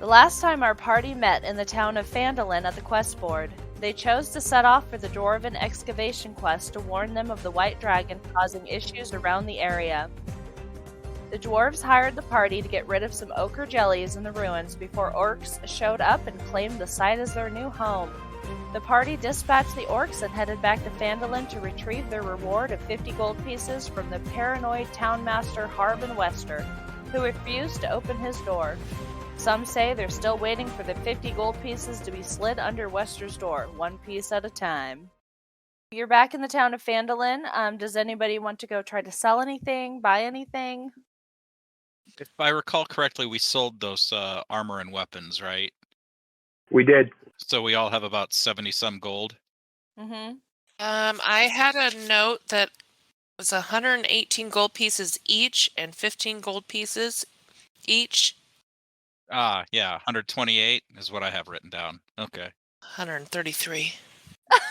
The last time our party met in the town of Phandalin at the quest board, they chose to set off for the Dwarven excavation quest to warn them of the White Dragon causing issues around the area. The dwarves hired the party to get rid of some ochre jellies in the ruins before orcs showed up and claimed the site as their new home. The party dispatched the orcs and headed back to Phandalin to retrieve their reward of 50 gold pieces from the paranoid townmaster Harvin Wester, who refused to open his door. Some say they're still waiting for the 50 gold pieces to be slid under Wester's door, one piece at a time. You're back in the town of Phandalin. Does anybody want to go try to sell anything, buy anything? If I recall correctly, we sold those armor and weapons, right? We did. So we all have about 70-some gold. Mm-hmm. I had a note that was 118 gold pieces each and 15 gold pieces each. Ah, yeah, 128 is what I have written down. Okay. 133.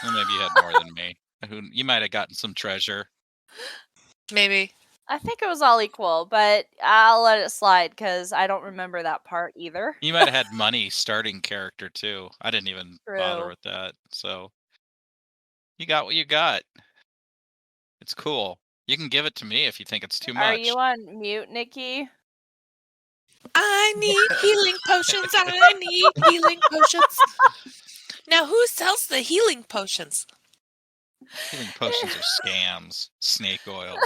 Well, maybe you had more than me. You might have gotten some treasure. Maybe. I think it was all equal, but I'll let it slide because I don't remember that part either. You might have had money starting character too. I didn't even bother True. with that. So you got what you got. It's cool. You can give it to me if you think it's too much. Are you on mute, Nikki? I need healing potions. I need healing potions. Now, who sells the healing potions? Healing potions are scams. Snake oil.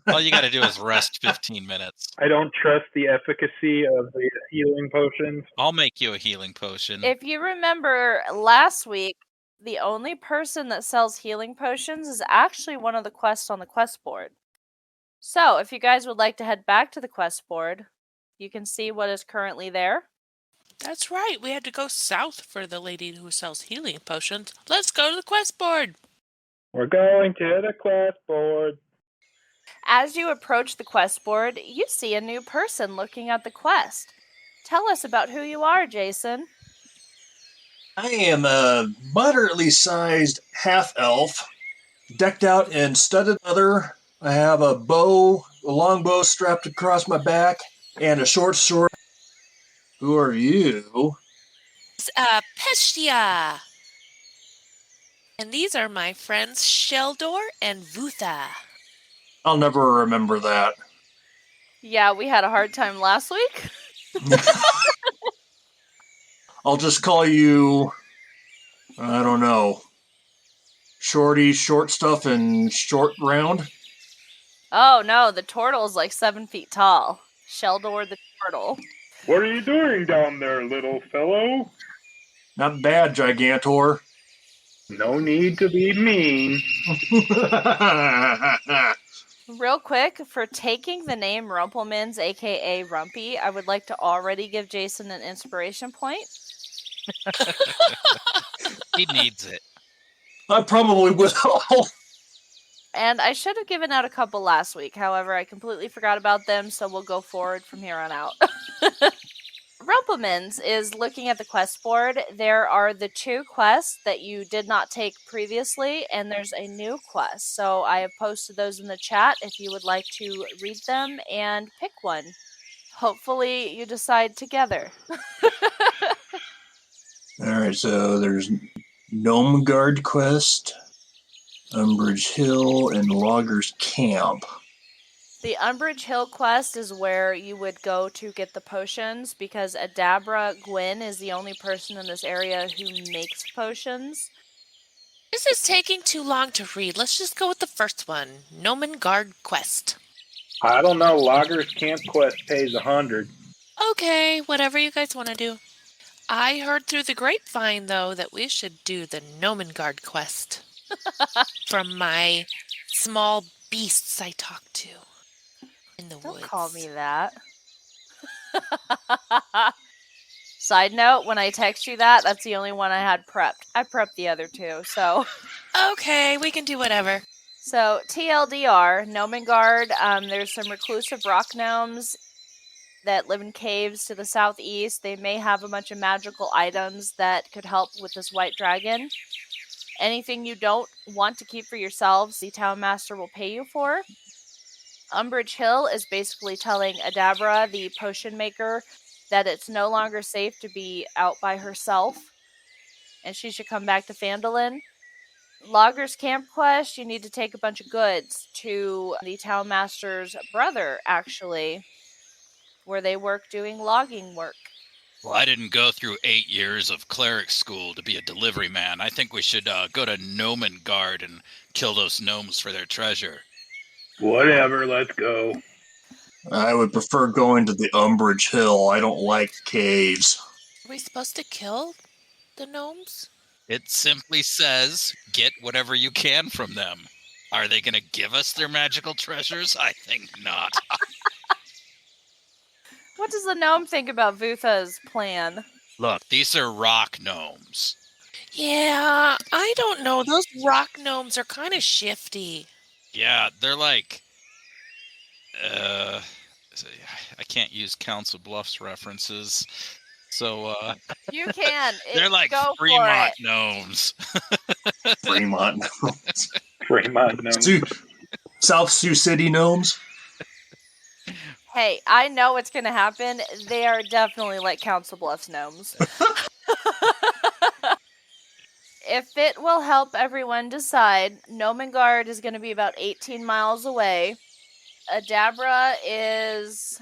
All you got to do is rest 15 minutes. I don't trust the efficacy of the healing potions. I'll make you a healing potion. If you remember last week, the only person that sells healing potions is actually one of the quests on the quest board. So, if you guys would like to head back to the quest board, you can see what is currently there. That's right. We had to go south for the lady who sells healing potions. Let's go to the quest board. We're going to the quest board. As you approach the quest board, you see a new person looking at the quest. Tell us about who you are, Jason. I am a moderately sized half-elf, decked out in studded leather. I have a long bow strapped across my back, and a short sword. Who are you? It's Pestia. And these are my friends Sheldor and Vutha. I'll never remember that. Yeah, we had a hard time last week. I'll just call you, I don't know, Shorty, Short Stuff, and Short Round. Oh no, the turtle's like 7 feet tall. Sheldor the turtle. What are you doing down there, little fellow? Not bad, Gigantor. No need to be mean. Real quick, for taking the name Rumplemans, aka Rumpy, I would like to already give Jason an inspiration point. He needs it. I probably will. And I should have given out a couple last week. However, I completely forgot about them, so we'll go forward from here on out. Rumplemans is looking at the quest board. There are the 2 quests that you did not take previously, and there's a new quest. So I have posted those in the chat if you would like to read them and pick one. Hopefully you decide together. Alright, so there's Gnome Guard Quest, Umbridge Hill, and Logger's Camp. The Umbridge Hill quest is where you would go to get the potions, because Adabra Gwyn is the only person in this area who makes potions. This is taking too long to read. Let's just go with the first one. Gnomon Guard Quest. I don't know. Logger's Camp Quest pays 100. Okay, whatever you guys want to do. I heard through the grapevine, though, that we should do the Gnomon Guard Quest. From my small beasts I talk to in the Don't woods. call me that. Side note, when I text you that, that's the only one I had prepped. I prepped the other 2, so... Okay, we can do whatever. So, TLDR, Gnomengard, there's some reclusive rock gnomes that live in caves to the southeast. They may have a bunch of magical items that could help with this white dragon. Anything you don't want to keep for yourselves, the town master will pay you for. Umbridge Hill is basically telling Adabra, the potion maker, that it's no longer safe to be out by herself, and she should come back to Phandalin. Logger's Camp quest, you need to take a bunch of goods to the town master's brother, actually, where they work doing logging work. Well, I didn't go through 8 years of cleric school to be a delivery man. I think we should go to Nomengard and kill those gnomes for their treasure. Whatever, let's go. I would prefer going to the Umbrage Hill. I don't like caves. Are we supposed to kill the gnomes? It simply says, get whatever you can from them. Are they going to give us their magical treasures? I think not. What does the gnome think about Vutha's plan? Look, these are rock gnomes. Yeah, I don't know. Those rock gnomes are kind of shifty. Yeah, they're like... I can't use Council Bluffs references. So, You can. they're like go Fremont for it. gnomes. Fremont. Fremont gnomes. South Sioux City gnomes. Hey, I know what's going to happen. They are definitely like Council Bluffs gnomes. If it will help everyone decide, Nomengard is going to be about 18 miles away. Adabra is,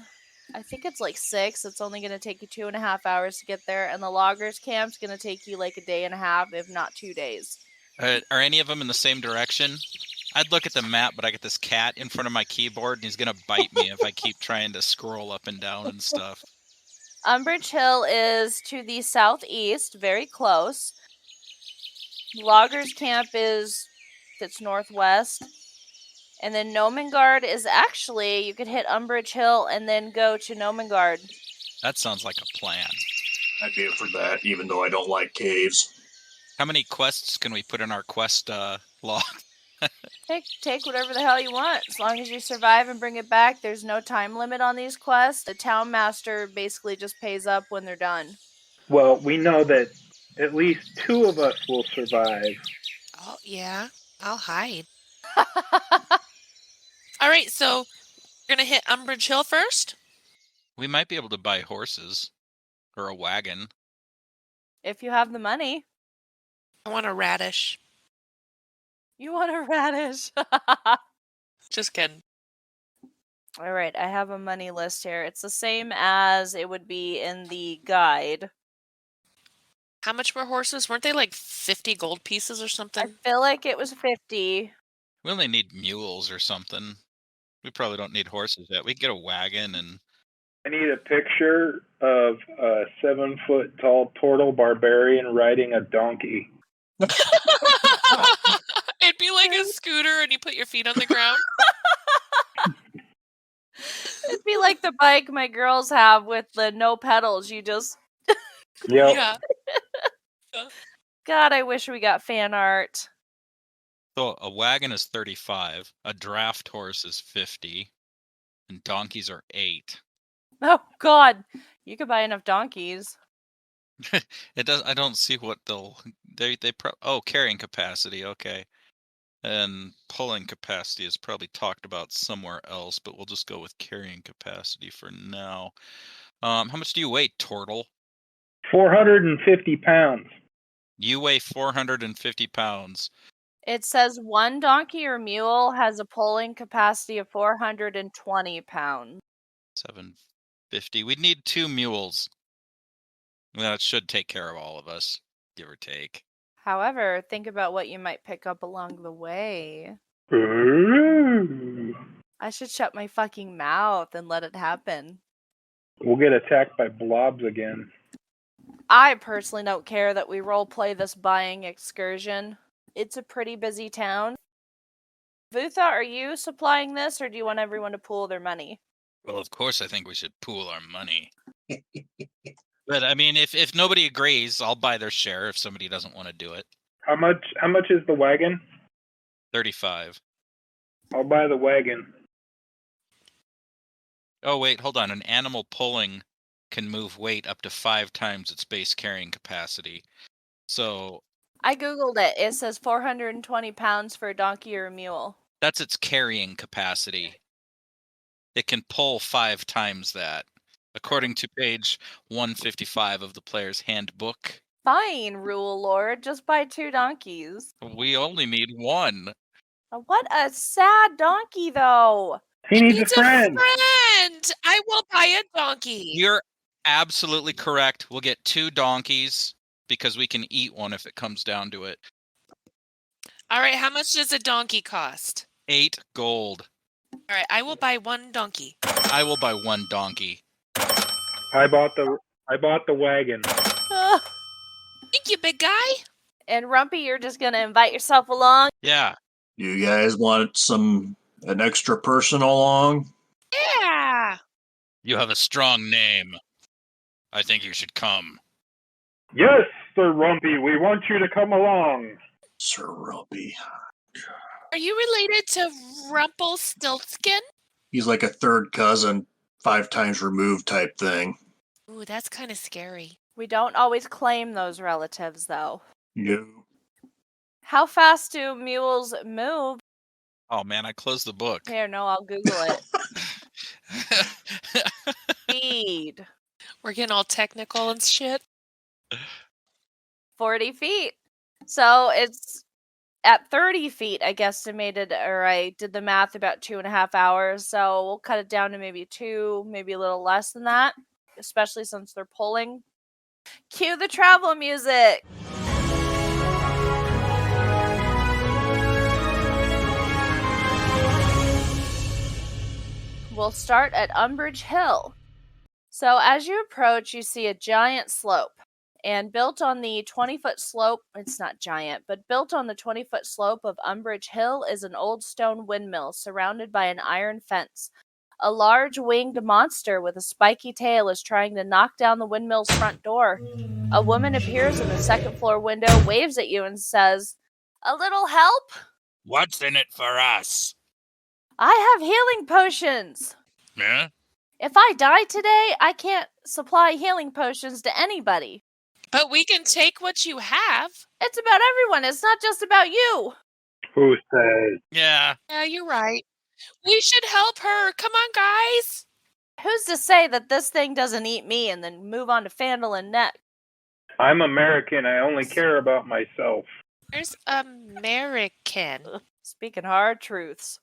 I think it's like 6. It's only going to take you 2.5 hours to get there. And the Loggers Camp's going to take you like a day and a half, if not 2 days. Are any of them in the same direction? I'd look at the map, but I got this cat in front of my keyboard, and he's going to bite me if I keep trying to scroll up and down and stuff. Umbrage Hill is to the southeast, very close. Loggers Camp it's northwest. And then Nomengard is actually, you could hit Umbrage Hill and then go to Nomengard. That sounds like a plan. I'd be up for that, even though I don't like caves. How many quests can we put in our quest log? Take whatever the hell you want. As long as you survive and bring it back, there's no time limit on these quests. The town master basically just pays up when they're done. Well, we know that at least 2 of us will survive. Oh, yeah. I'll hide. All right, so we're going to hit Umbrage Hill first? We might be able to buy horses or a wagon. If you have the money. I want a radish. You want a radish? Just kidding. All right, I have a money list here. It's the same as it would be in the guide. How much were horses? Weren't they like 50 gold pieces or I something? feel like it was 50. We only need mules or something. We probably don't need horses yet. We can get a wagon and... I need a picture of a 7-foot-tall turtle barbarian riding a donkey. It'd be like a scooter and you put your feet on the ground. It'd be like the bike my girls have with the no pedals. You just... Yep. Yeah. God, I wish we got fan art. So a wagon is 35, a draft horse is 50, and donkeys are 8. Oh, God. You could buy enough donkeys. It does. I don't see what carrying capacity. Okay, and pulling capacity is probably talked about somewhere else, but we'll just go with carrying capacity for now. How much do you weigh, Turtle? 450 pounds. You weigh 450 pounds. It says one donkey or mule has a pulling capacity of 420 pounds. 750. We'd need 2 mules. That should take care of all of us, give or take. However, think about what you might pick up along the way. Ooh. I should shut my fucking mouth and let it happen. We'll get attacked by blobs again. I personally don't care that we roleplay this buying excursion. It's a pretty busy town. Vutha, are you supplying this, or do you want everyone to pool their money? Well, of course, I think we should pool our money. But I mean, if nobody agrees, I'll buy their share if somebody doesn't want to do it. How much is the wagon? 35. I'll buy the wagon. Oh, wait, hold on. An animal pulling can move weight up to 5 times its base carrying capacity. So... I googled it. It says 420 pounds for a donkey or a mule. That's its carrying capacity. It can pull 5 times that. according to page 155 of the player's handbook. Fine, Rule Lord. Just buy 2 donkeys. We only need 1. What a sad donkey, though. He needs a Needs friend. I will buy a donkey. You're absolutely correct. We'll get 2 donkeys because we can eat one if it comes down to it. All right, how much does a donkey cost? 8 gold. All right, I will buy 1 donkey. I will buy 1 donkey. I bought the wagon. Thank you, big guy. And Rumpy, you're just gonna invite yourself along? Yeah. You guys want an extra person along? Yeah. You have a strong name. I think you should come. Yes, Sir Rumpy, we want you to come along. Sir Rumpy. Are you related to Rumpelstiltskin? He's like a third cousin, 5 times removed type thing. Ooh, that's kind of scary. We don't always claim those relatives, though. No. How fast do mules move? Oh man, I closed the book. Here, no, I'll Google it. Speed. We're getting all technical and shit. 40 feet. So it's at 30 feet, I guesstimated, or I did the math, about 2.5 hours. So we'll cut it down to maybe 2, maybe a little less than that, especially since they're pulling. Cue the travel music. We'll start at Umbridge Hill. So as you approach, you see a giant slope. And built on the 20-foot slope, it's not giant, but built on the 20-foot slope of Umbridge Hill is an old stone windmill surrounded by an iron fence. A large winged monster with a spiky tail is trying to knock down the windmill's front door. A woman appears in the second floor window, waves at you, and says, "A little help? What's in it for us? I have healing potions. Yeah? If I die today, I can't supply healing potions to anybody. But we can take what you have. It's about everyone. It's not just about you." Who says? Yeah. Yeah, you're right. We should help her. Come on, guys. Who's to say that this thing doesn't eat me and then move on to Phandalin next? I'm American. I only care about myself. There's American. Speaking hard truths.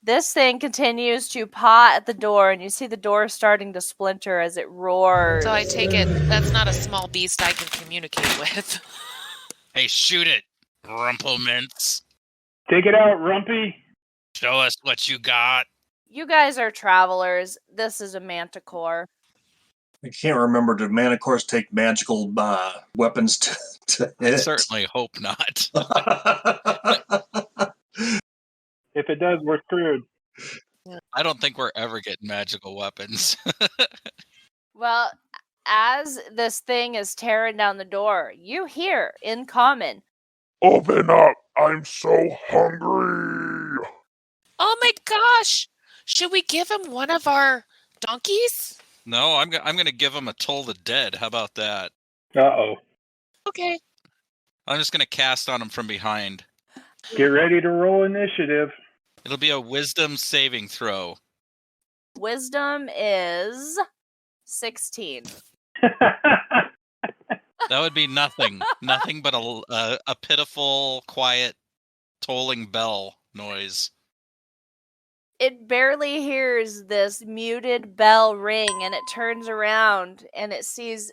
This thing continues to paw at the door, and you see the door starting to splinter as it roars. So I take it that's not a small beast I can communicate with. Hey, shoot it, Rumpelmints. Take it out, Rumpy. Show us what you got. You guys are travelers. This is a manticore. I can't remember. Did manticores take magical weapons to I hit? certainly hope not. If it does, we're screwed. I don't think we're ever getting magical weapons. Well, as this thing is tearing down the door, you hear, in common, Open up! I'm so hungry! Oh my gosh! Should we give him one of our donkeys? No, I'm going to give him a Toll the Dead. How about that? Uh-oh. Okay. I'm just going to cast on him from behind. Get ready to roll initiative. It'll be a wisdom saving throw. wisdom is 16. That would be nothing. Nothing but a pitiful, quiet, tolling bell noise. It barely hears this muted bell ring, and it turns around and it sees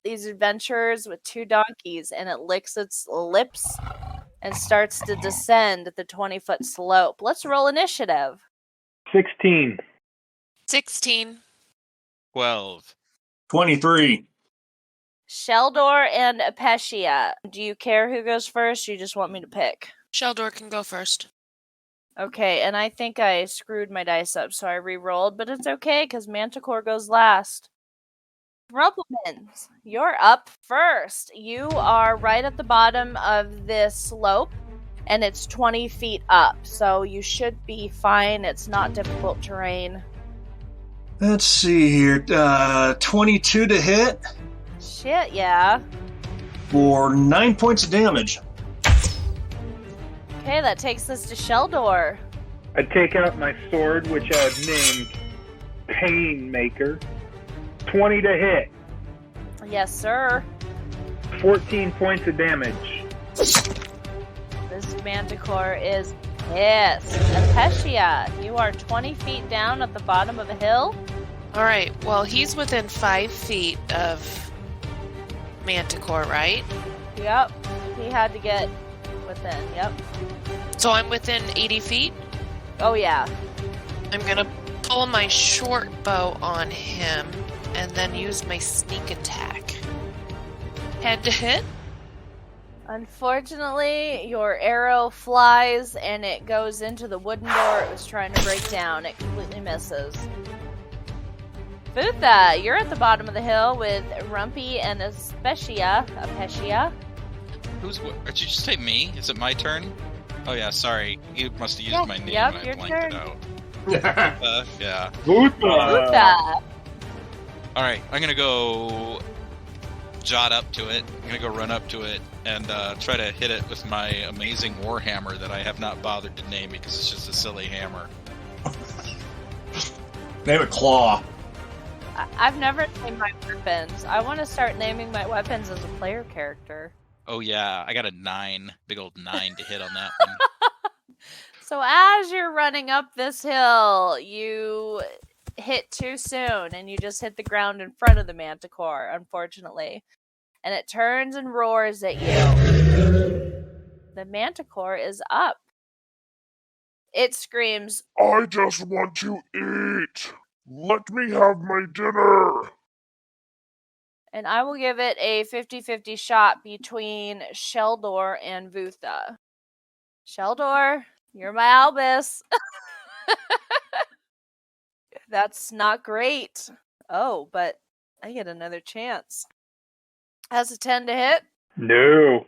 these adventurers with 2 donkeys, and it licks its lips and starts to descend at the 20-foot slope. Let's roll initiative. 16. 16. 12. 23. Sheldor and Apecia. Do you care who goes first? Or you just want me to pick? Sheldor can go first. Okay, and I think I screwed my dice up, so I re-rolled, but it's okay, because Manticore goes last. Rumpelmans, you're up first. You are right at the bottom of this slope, and it's 20 feet up, so you should be fine. It's not difficult terrain. Let's see here. 22 to hit Shit, yeah. for 9 points of damage. Okay, that takes us to Sheldor. I take out my sword, which I've named Painmaker, 20 to hit. Yes, sir. 14 points of damage. This manticore is pissed. Experia, you are 20 feet down at the bottom of a hill. All right. Well, he's within 5 feet of Manticore, right? Yep. He had to get within. Yep. So I'm within 80 feet. Oh, yeah. I'm gonna pull my short bow on him and then use my sneak attack. Head to hit. Unfortunately, your arrow flies and it goes into the wooden door it was trying to break down. It completely misses. Futha, you're at the bottom of the hill with Rumpy and Experia. Did you just say me? Is it my turn? Oh yeah, sorry. You must have used my name yep, and I your blanked turn. it out. Yeah. Futha. Alright, I'm gonna go jot up to it. I'm gonna go run up to it and try to hit it with my amazing warhammer that I have not bothered to name because it's just a silly hammer. Name it Claw. I've never named my weapons. I want to start naming my weapons as a player character. Oh yeah, I got a 9. Big old 9 to hit on that one. So as you're running up this hill, you hit too soon and you just hit the ground in front of the manticore, unfortunately. And it turns and roars at you. The manticore is up. It screams, I just want to eat. Let me have my dinner. and I will give it a 50-50 shot between Sheldor and Vutha. Sheldor, you're my Albus. That's not great. Oh, but I get another chance. Has a 10 to hit. No.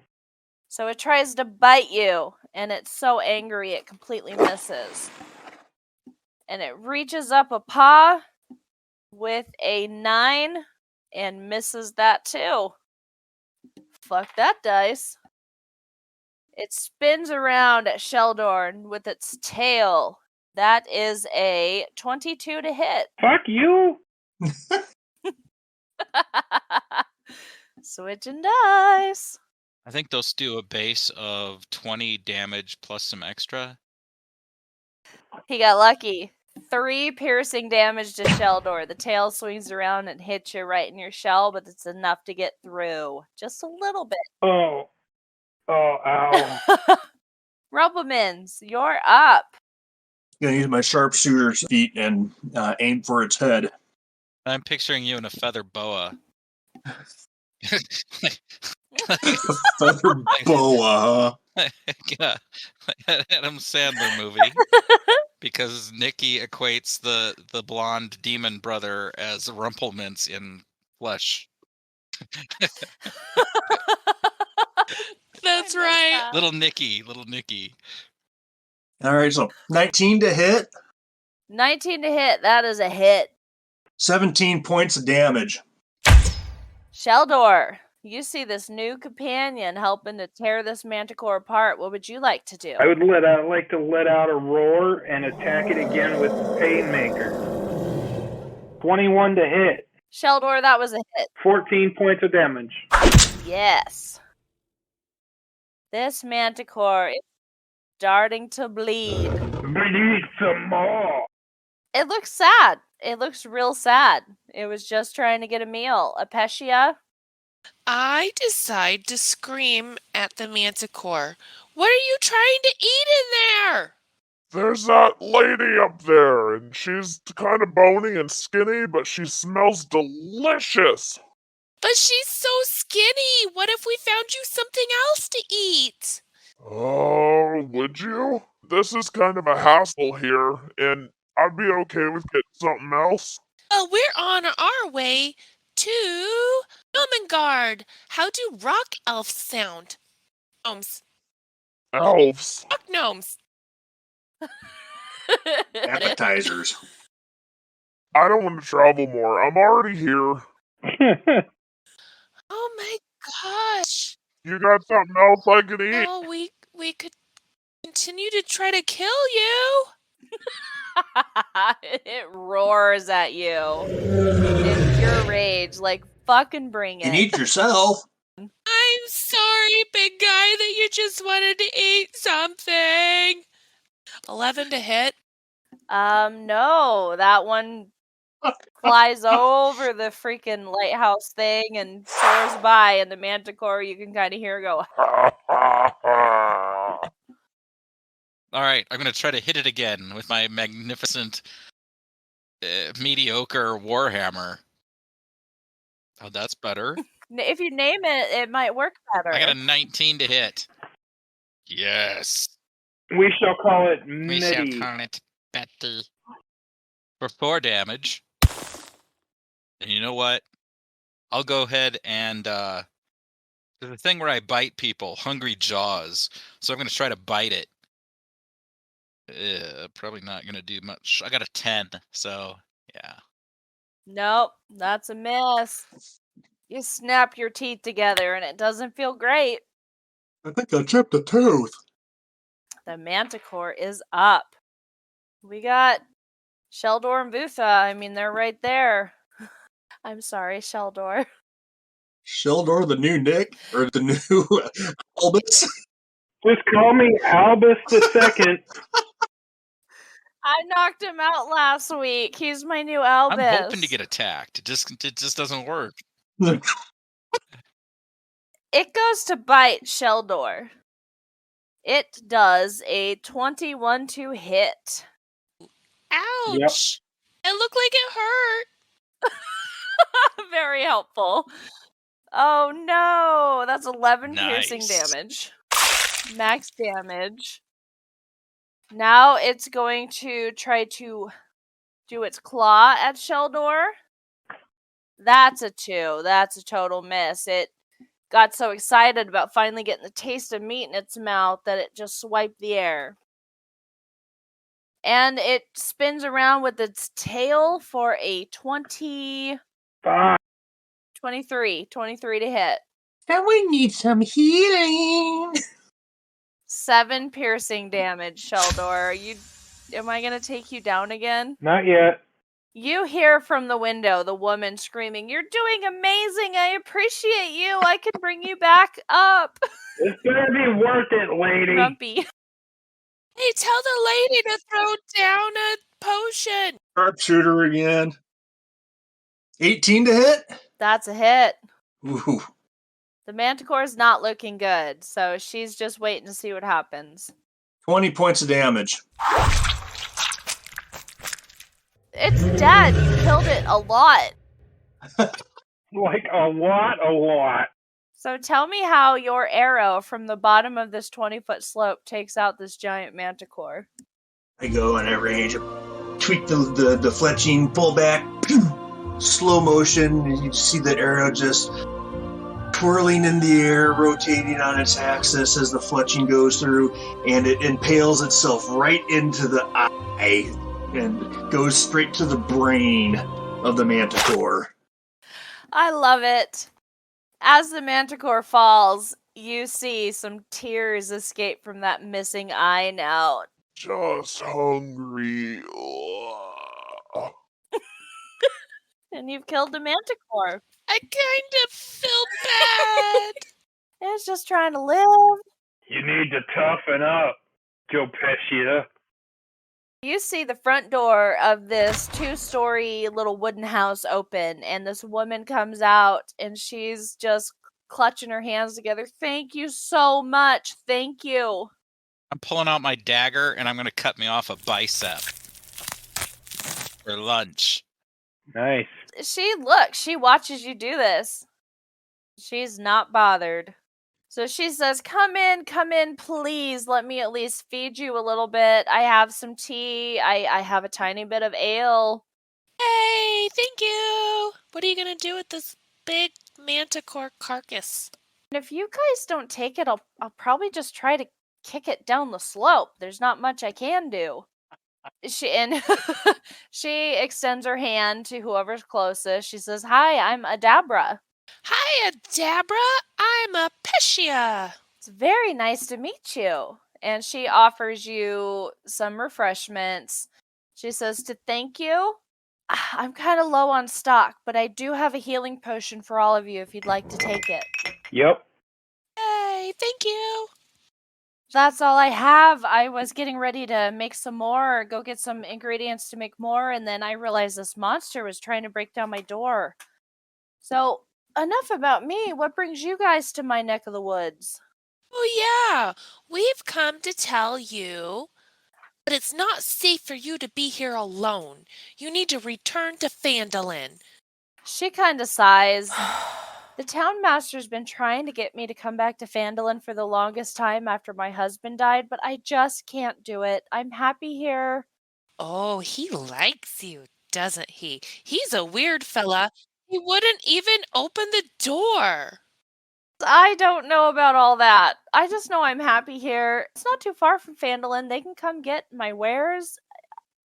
So it tries to bite you, and it's so angry it completely misses. And it reaches up a paw with a 9 and misses that too. Fuck that dice. It spins around at Sheldor with its tail. That is a 22 to hit. Fuck you. Switching dice. I think those do a base of 20 damage plus some extra. He got lucky. 3 piercing damage to Sheldor. The tail swings around and hits you right in your shell, but it's enough to get through. Just a little bit. Oh, ow. Rumplemans, you're up. I'm gonna use my sharpshooter's feet and aim for its head. I'm picturing you in a feather boa. Feather boa. Yeah, like that Adam Sandler movie. Because Nikki equates the blonde demon brother as Rumpelmints in flesh. That's right. Little Nikki. All right, so 19 to hit, 19 to hit. That is a hit. 17 points of damage. Sheldor, you see this new companion helping to tear this manticore apart. What would you like to do? I would like to let out a roar and attack it again with Painmaker. 21 to hit. Sheldor, that was a hit. 14 points of damage. Yes. This manticore is starting to bleed. We need some more. It looks sad. It looks real sad. It was just trying to get a meal. Experia? I decide to scream at the manticore. What are you trying to eat in there? There's that lady up there, and she's kind of bony and skinny, but she smells delicious. But she's so skinny. What if we found you something else to eat? Oh, would you? This is kind of a hassle here, and I'd be okay with getting something else. Oh, we're on our way to Gnomengard. How do rock elves sound? Gnomes. Elves? Rock gnomes. Appetizers. I don't want to travel more. I'm already here. Oh my gosh. You got something else I can eat? No, we could continue to try to kill you. It roars at you in pure rage, like fucking bring You it. eat yourself. I'm sorry, big guy, that you just wanted to eat something. 11 to hit. No, that one flies over the freaking lighthouse thing and soars by, and the manticore, you can kind of hear go. All right, I'm gonna try to hit it again with my magnificent, mediocre warhammer. Oh, that's better. If you name it, it might work better. I got a 19 to hit. Yes. We shall call it We shall Mitty. call it Betty. For 4 damage. And you know what? I'll go ahead and there's a thing where I bite people, hungry jaws. So I'm gonna try to bite it. Probably not gonna do much. I got a 10, so yeah. Nope, that's a miss. You snap your teeth together and it doesn't feel great. I think I chipped a tooth. The manticore is up. We got Sheldor and Butha. I mean, they're right there. I'm sorry, Sheldor. Sheldor, the new Nick, or the new Albus. Just call me Albus II. I knocked him out last week. He's my new Albus. I'm hoping to get attacked. It just doesn't work. It goes to bite Sheldor. It does a 21 to hit. Ouch. Yep. It looked like it hurt. Very helpful. Oh no, that's 11 piercing Nice. damage. Max damage. Now it's going to try to do its claw at Sheldor. That's a 2. That's a total miss. It got so excited about finally getting the taste of meat in its mouth that it just swiped the air. And it spins around with its tail for a 23 to hit. Someone needs some healing. 7 piercing damage, Sheldor. Am I gonna take you down again? Not yet. You hear from the window the woman screaming, "You're doing amazing! I appreciate you! I can bring you back up!" It's gonna be worth it, lady. Grumpy. Hey, tell the lady to throw down a potion. Sharpshooter again. 18 to hit? That's a hit. Ooh. The manticore's not looking good, so she's just waiting to see what happens. 20 points of damage. It's dead. You killed it a lot. Like a lot. So tell me how your arrow from the bottom of this 20-foot slope takes out this giant manticore. I go in at range, tweak the fletching, pull back, slow motion, and you see the arrow just twirling in the air, rotating on its axis as the fletching goes through, and it impales itself right into the eye and goes straight to the brain of the manticore. I love it. As the manticore falls, you see some tears escape from that missing eye now. Just hungry. And you've killed the manticore. I kind of feel bad. It's just trying to live. You need to toughen up, Joe Pescia. You see the front door of this 2-story little wooden house open, and this woman comes out, and she's just clutching her hands together. Thank you so much. Thank you. I'm pulling out my dagger and I'm gonna cut me off a bicep for lunch. Nice. She watches you do this. She's not bothered. So she says, come in, please. Let me at least feed you a little bit. I have some tea. I have a tiny bit of ale. Hey, thank you. What are you going to do with this big manticore carcass? And if you guys don't take it, I'll probably just try to kick it down the slope. There's not much I can do. She extends her hand to whoever's closest. She says, hi, I'm Adabra. Hi, Adabra. I'm Apecia. It's very nice to meet you. and she offers you some refreshments. She says to thank you. I'm kind of low on stock, but I do have a healing potion for all of you if you'd like to take it. Yep. Hey, thank you. That's all I have. I was getting ready to make some more, go get some ingredients to make more, and then I realized this monster was trying to break down my door. So, enough about me. What brings you guys to my neck of the woods? Oh, yeah. We've come to tell you that it's not safe for you to be here alone. You need to return to Phandalin. She kind of sighs. The town master's been trying to get me to come back to Phandalin for the longest time after my husband died, but I just can't do it. I'm happy here. Oh, he likes you, doesn't he? He's a weird fella. He wouldn't even open the door. I don't know about all that. I just know I'm happy here. It's not too far from Phandalin. They can come get my wares.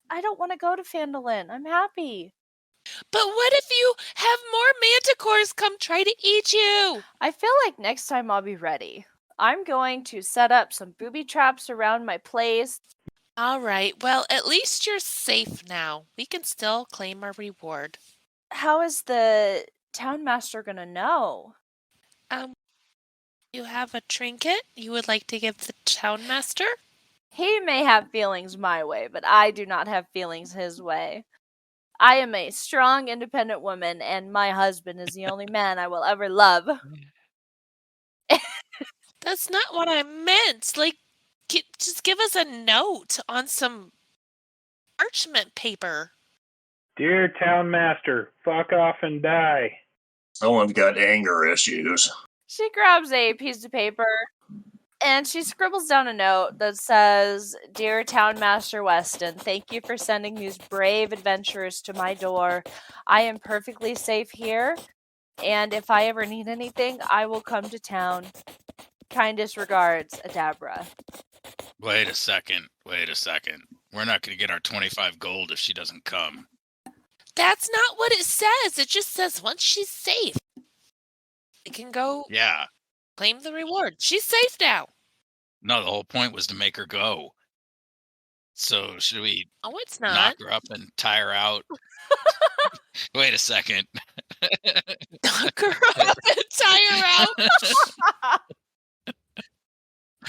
I don't want to go to Phandalin. I'm happy. But what if you have more manticores come try to eat you? I feel like next time I'll be ready. I'm going to set up some booby traps around my place. All right, well, at least you're safe now. We can still claim our reward. How is the town master gonna know? You have a trinket you would like to give the town master? He may have feelings my way, but I do not have feelings his way. I am a strong, independent woman, and my husband is the only man I will ever love. That's not what I meant. Like, just give us a note on some parchment paper. Dear town master, fuck off and die. Someone's got anger issues. She grabs a piece of paper and she scribbles down a note that says, Dear Town Master Weston, thank you for sending these brave adventurers to my door. I am perfectly safe here, and if I ever need anything, I will come to town. Kindest regards, Adabra. Wait a second. We're not going to get our 25 gold if she doesn't come. That's not what it says. It just says once she's safe, it can go Yeah. claim the reward. She's safe now. No, the whole point was to make her go. So should we Oh, it's not. knock her up and tie her out? Wait a second. Knock her up and tie her out.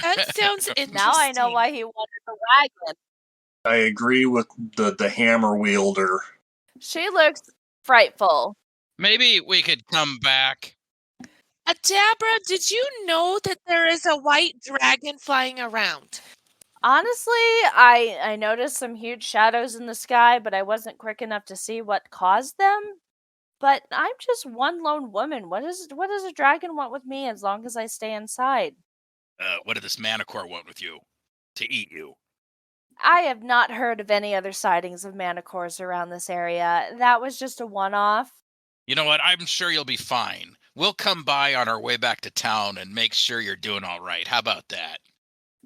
That sounds interesting. Now I know why he wanted the wagon. I agree with the hammer wielder. She looks frightful. Maybe we could come back. Adabra, did you know that there is a white dragon flying around? Honestly, I noticed some huge shadows in the sky, but I wasn't quick enough to see what caused them. But I'm just one lone woman. What does a dragon want with me as long as I stay inside? What did this Manicore want with you? To eat you? I have not heard of any other sightings of manicores around this area. That was just a one-off. You know what? I'm sure you'll be fine. We'll come by on our way back to town and make sure you're doing all right. How about that?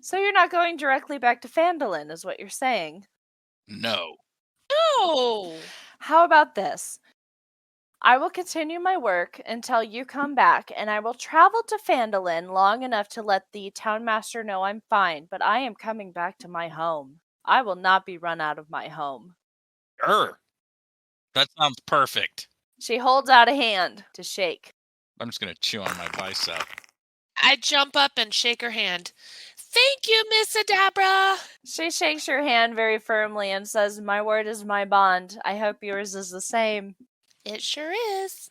So you're not going directly back to Phandalin, is what you're saying? No. No. How about this? I will continue my work until you come back, and I will travel to Phandalin long enough to let the town master know I'm fine, but I am coming back to my home. I will not be run out of my home. That sounds perfect. She holds out a hand to shake. I'm just going to chew on my bicep. I jump up and shake her hand. Thank you, Miss Adabra. She shakes your hand very firmly and says, My word is my bond. I hope yours is the same. It sure is.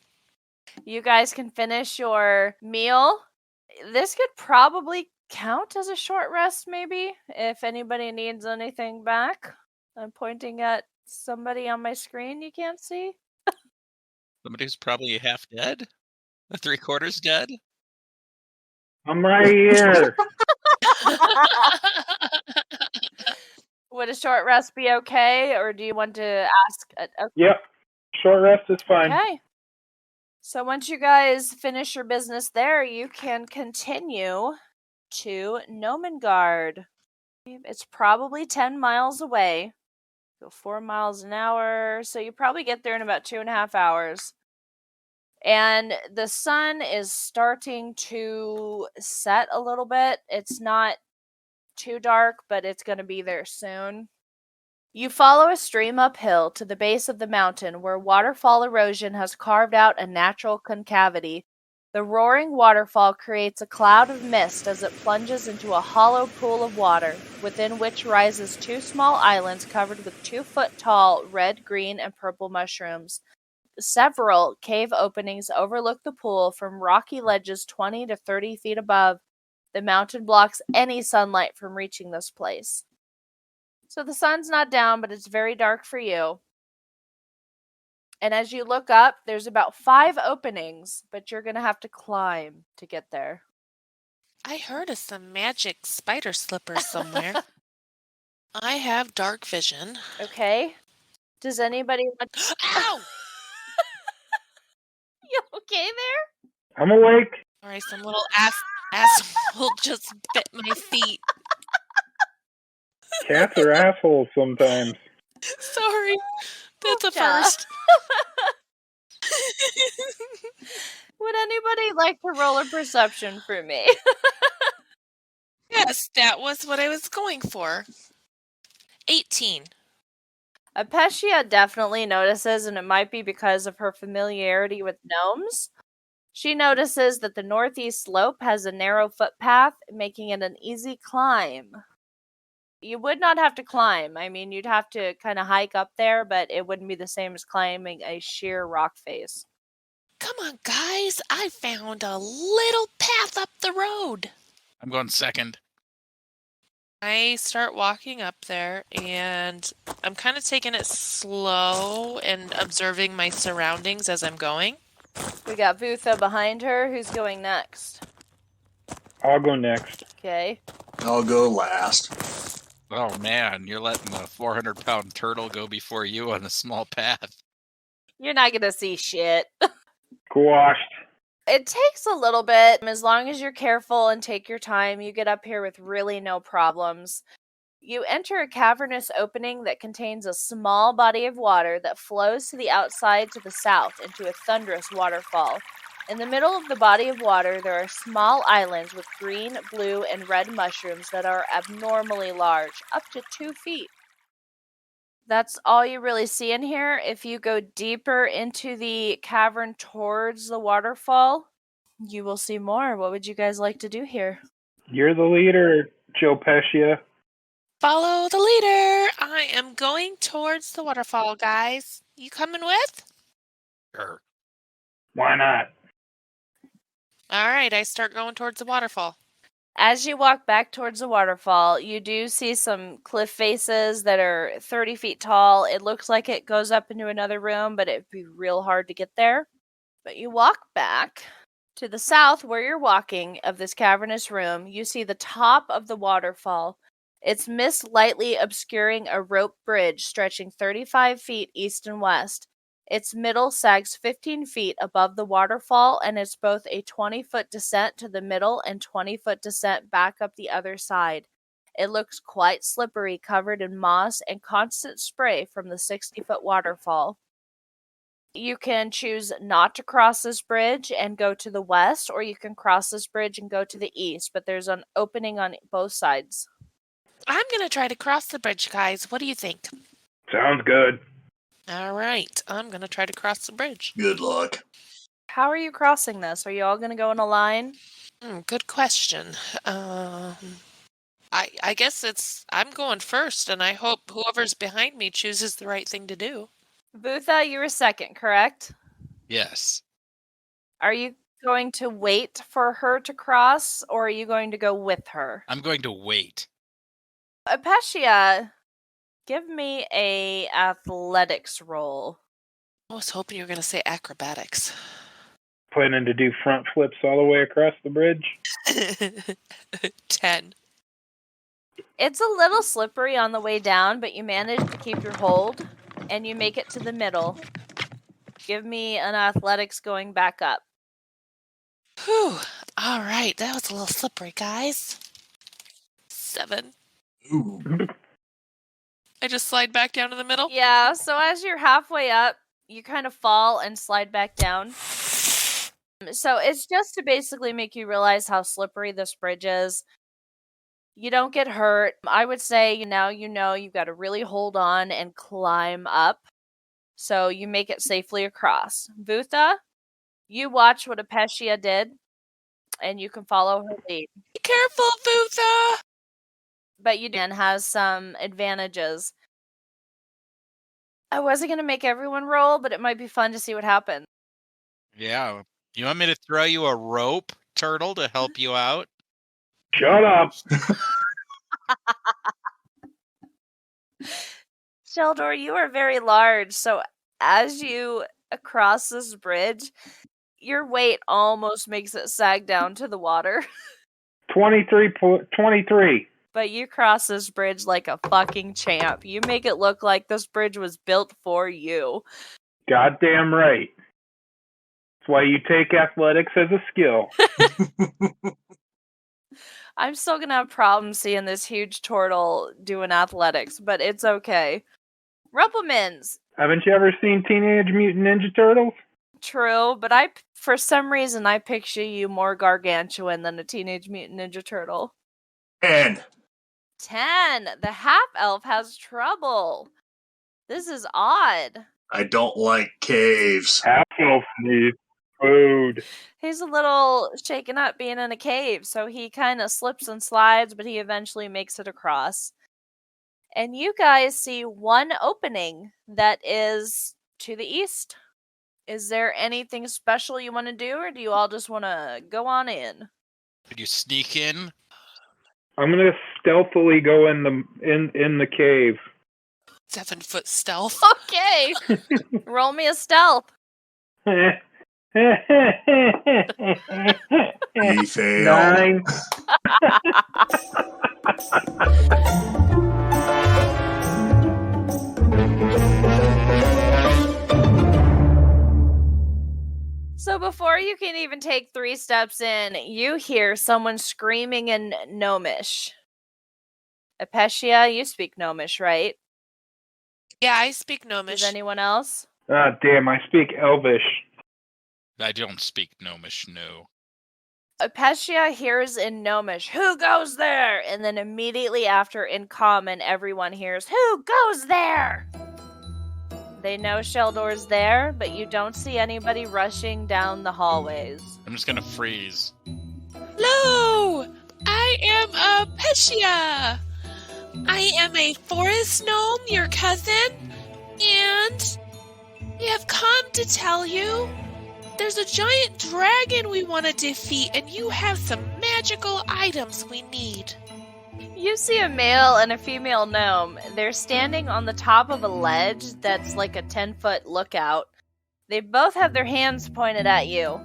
You guys can finish your meal. This could probably count as a short rest, maybe, if anybody needs anything back. I'm pointing at somebody on my screen you can't see. Somebody who's probably half dead? 3/4 dead? I'm right here. Would a short rest be okay, or do you want to ask? Okay. Yep. Short rest is fine. Okay. So once you guys finish your business there, you can continue to Nomengard. It's probably 10 miles away. Go 4 miles an hour. So you probably get there in about 2.5 hours. And the sun is starting to set a little bit. It's not too dark, but it's going to be there soon. You follow a stream uphill to the base of the mountain where waterfall erosion has carved out a natural concavity. The roaring waterfall creates a cloud of mist as it plunges into a hollow pool of water, within which rises 2 small islands covered with 2-foot-tall red, green, and purple mushrooms. Several cave openings overlook the pool from rocky ledges 20 to 30 feet above. The mountain blocks any sunlight from reaching this place. So the sun's not down, but it's very dark for you. And as you look up, there's about 5 openings, but you're going to have to climb to get there. I heard of some magic spider slippers somewhere. I have dark vision. Okay. Does anybody want... Ow! You okay there? I'm awake. Sorry, some little asshole just bit my feet. Cats are assholes sometimes. Sorry. That's a Gotcha. first. Would anybody like to roll a perception for me? Yes, that was what I was going for. 18. Experia definitely notices, and it might be because of her familiarity with gnomes. She notices that the northeast slope has a narrow footpath, making it an easy climb. You would not have to climb. I mean, you'd have to kind of hike up there, but it wouldn't be the same as climbing a sheer rock face. Come on, guys. I found a little path up the road. I'm going second. I start walking up there, and I'm kind of taking it slow and observing my surroundings as I'm going. We got Vutha behind her. Who's going next? I'll go next. Okay. I'll go last. Oh man, you're letting a 400-pound turtle go before you on a small path. You're not going to see shit. Squashed. It takes a little bit. As long as you're careful and take your time, you get up here with really no problems. You enter a cavernous opening that contains a small body of water that flows to the outside to the south into a thunderous waterfall. In the middle of the body of water, there are small islands with green, blue, and red mushrooms that are abnormally large, up to 2 feet. That's all you really see in here. If you go deeper into the cavern towards the waterfall, you will see more. What would you guys like to do here? You're the leader, Joe Pescia. Follow the leader. I am going towards the waterfall, guys. You coming with? Sure. Why not? All right, I start going towards the waterfall. As you walk back towards the waterfall, you do see some cliff faces that are 30 feet tall. It looks like it goes up into another room, but it'd be real hard to get there. But you walk back to the south where you're walking of this cavernous room. You see the top of the waterfall. Its mist lightly obscuring a rope bridge stretching 35 feet east and west. Its middle sags 15 feet above the waterfall, and it's both a 20-foot descent to the middle and 20-foot descent back up the other side. It looks quite slippery, covered in moss and constant spray from the 60-foot waterfall. You can choose not to cross this bridge and go to the west, or you can cross this bridge and go to the east, but there's an opening on both sides. I'm going to try to cross the bridge, guys. What do you think? Sounds good. All right, I'm going to try to cross the bridge. Good luck. How are you crossing this? Are you all going to go in a line? Good question. I guess I'm going first, and I hope whoever's behind me chooses the right thing to do. Vutha, you were second, correct? Yes. Are you going to wait for her to cross, or are you going to go with her? I'm going to wait. Experia, give me a athletics roll. I was hoping you were going to say acrobatics. Planning to do front flips all the way across the bridge? 10. It's a little slippery on the way down, but you manage to keep your hold, and you make it to the middle. Give me an athletics going back up. Whew. All right, that was a little slippery, guys. 7. Ooh. I just slide back down to the middle? Yeah, so as you're halfway up, you kind of fall and slide back down. So it's just to basically make you realize how slippery this bridge is. You don't get hurt. I would say now you know you've got to really hold on and climb up so you make it safely across. Vutha, you watch what Apecia did, and you can follow her lead. Be careful, Vutha! But you has some advantages. I wasn't going to make everyone roll, but it might be fun to see what happens. Yeah. You want me to throw you a rope, Turtle, to help you out? Shut up. Sheldor, you are very large, so as you cross this bridge, your weight almost makes it sag down to the water. 23. But you cross this bridge like a fucking champ. You make it look like this bridge was built for you. Goddamn right. That's why you take athletics as a skill. I'm still gonna have problems seeing this huge turtle doing athletics, but it's okay. Rumplemans! Haven't you ever seen Teenage Mutant Ninja Turtles? True, but for some reason, I picture you more gargantuan than a Teenage Mutant Ninja Turtle. 10. 10! The half-elf has trouble. This is odd. I don't like caves. Half-elf needs food. He's a little shaken up being in a cave, so he kind of slips and slides, but he eventually makes it across. And you guys see one opening that is to the east. Is there anything special you want to do, or do you all just want to go on in? Could you sneak in? I'm gonna stealthily go in the cave. 7-foot stealth. Okay! Roll me a stealth. You fail. 9. So before you can even take 3 steps in, you hear someone screaming in Gnomish. Apecia, you speak Gnomish, right? Yeah, I speak Gnomish. Does anyone else? Ah, damn, I speak Elvish. I don't speak Gnomish, no. Apecia hears in Gnomish, "Who goes there?" And then immediately after, in Common, everyone hears, "Who goes there?" They know Sheldor's there, but you don't see anybody rushing down the hallways. I'm just gonna freeze. Hello! I am Apecia! I am a forest gnome, your cousin, and we have come to tell you there's a giant dragon we want to defeat, and you have some magical items we need. You see a male and a female gnome. They're standing on the top of a ledge that's like a 10-foot lookout. They both have their hands pointed at you.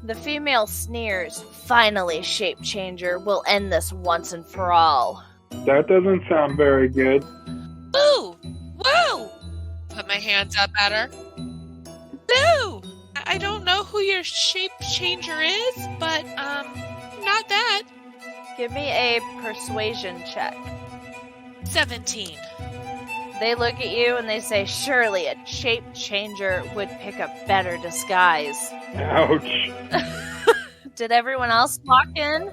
The female sneers, "Finally, Shape Changer, we'll end this once and for all." That doesn't sound very good. Boo! Woo! Put my hands up at her. Boo! I don't know who your shape changer is, but, not that. Give me a persuasion check. 17. They look at you and they say, "Surely a shape changer would pick a better disguise." Ouch. Did everyone else walk in?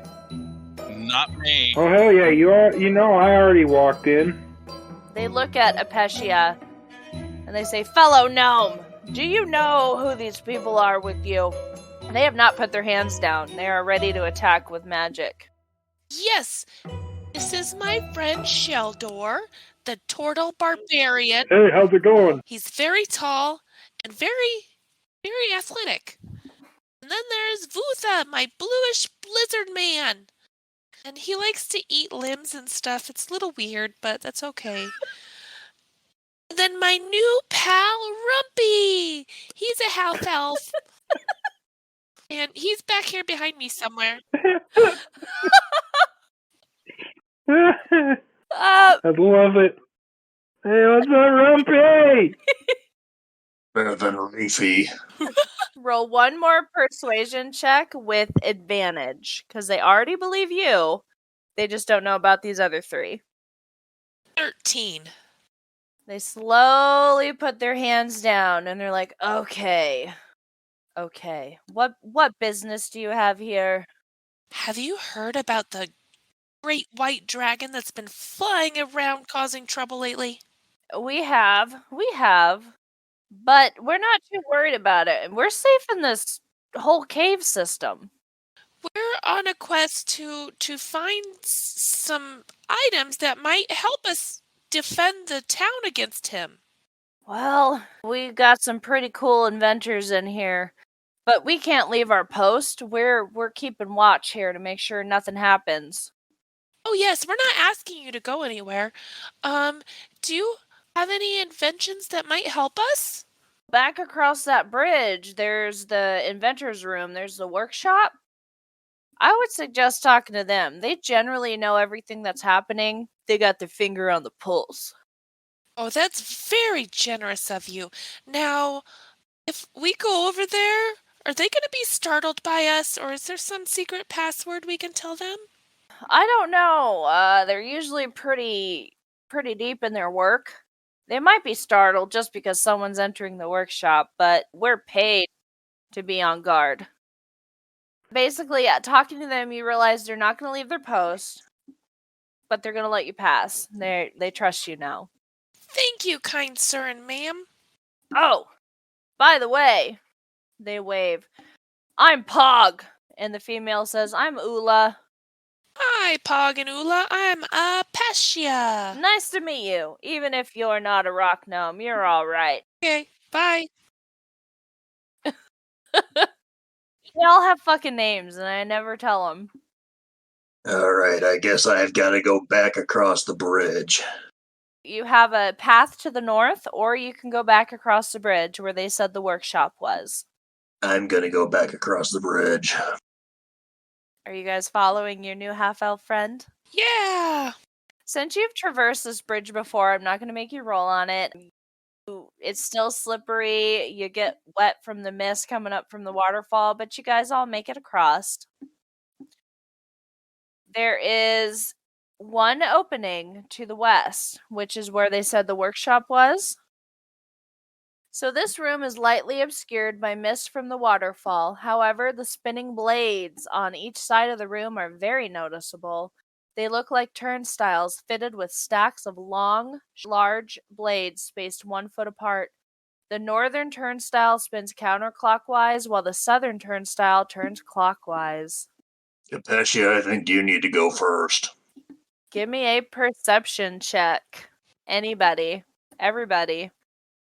Not me. Oh, hell yeah, I already walked in. They look at Apecia and they say, "Fellow gnome, do you know who these people are with you?" They have not put their hands down. They are ready to attack with magic. Yes, this is my friend Sheldor, the turtle barbarian. Hey, how's it going? He's very tall and very, very athletic. And then there's Vutha, my bluish blizzard man. And he likes to eat limbs and stuff. It's a little weird, but that's okay. And then my new pal, Rumpy. He's a half elf. And he's back here behind me somewhere. I love it. Hey, what's up, Rumpy? Better than Reefy. Roll one more persuasion check with advantage, because they already believe you. They just don't know about these other 3. 13. They slowly put their hands down, and they're like, okay. What business do you have here? Have you heard about the great white dragon that's been flying around causing trouble lately? We have. But we're not too worried about it. We're safe in this whole cave system. We're on a quest to find some items that might help us defend the town against him. Well, we got some pretty cool inventors in here, but we can't leave our post. We're keeping watch here to make sure nothing happens. Oh yes, we're not asking you to go anywhere. Do you have any inventions that might help us? Back across that bridge, there's the inventor's room, there's the workshop. I would suggest talking to them. They generally know everything that's happening. They got their finger on the pulse. Oh, that's very generous of you. Now, if we go over there, are they going to be startled by us, or is there some secret password we can tell them? I don't know. They're usually pretty deep in their work. They might be startled just because someone's entering the workshop, but we're paid to be on guard. Basically, talking to them, you realize they're not going to leave their post, but they're going to let you pass. They trust you now. Thank you, kind sir and ma'am. Oh, by the way, they wave. I'm Pog, and the female says, I'm Ula. Hi, Pog and Ula. I'm Apatia. Nice to meet you. Even if you're not a rock gnome, you're all right. Okay, bye. They all have fucking names, and I never tell them. All right, I guess I've got to go back across the bridge. You have a path to the north, or you can go back across the bridge where they said the workshop was. I'm going to go back across the bridge. Are you guys following your new half-elf friend? Yeah. Since you've traversed this bridge before, I'm not going to make you roll on it. It's still slippery. You get wet from the mist coming up from the waterfall, but you guys all make it across. There is one opening to the west, which is where they said the workshop was. So this room is lightly obscured by mist from the waterfall. However, the spinning blades on each side of the room are very noticeable. They look like turnstiles fitted with stacks of long, large blades spaced 1 foot apart. The northern turnstile spins counterclockwise, while the southern turnstile turns clockwise. Apatia, I think you need to go first. Give me a perception check. Anybody. Everybody.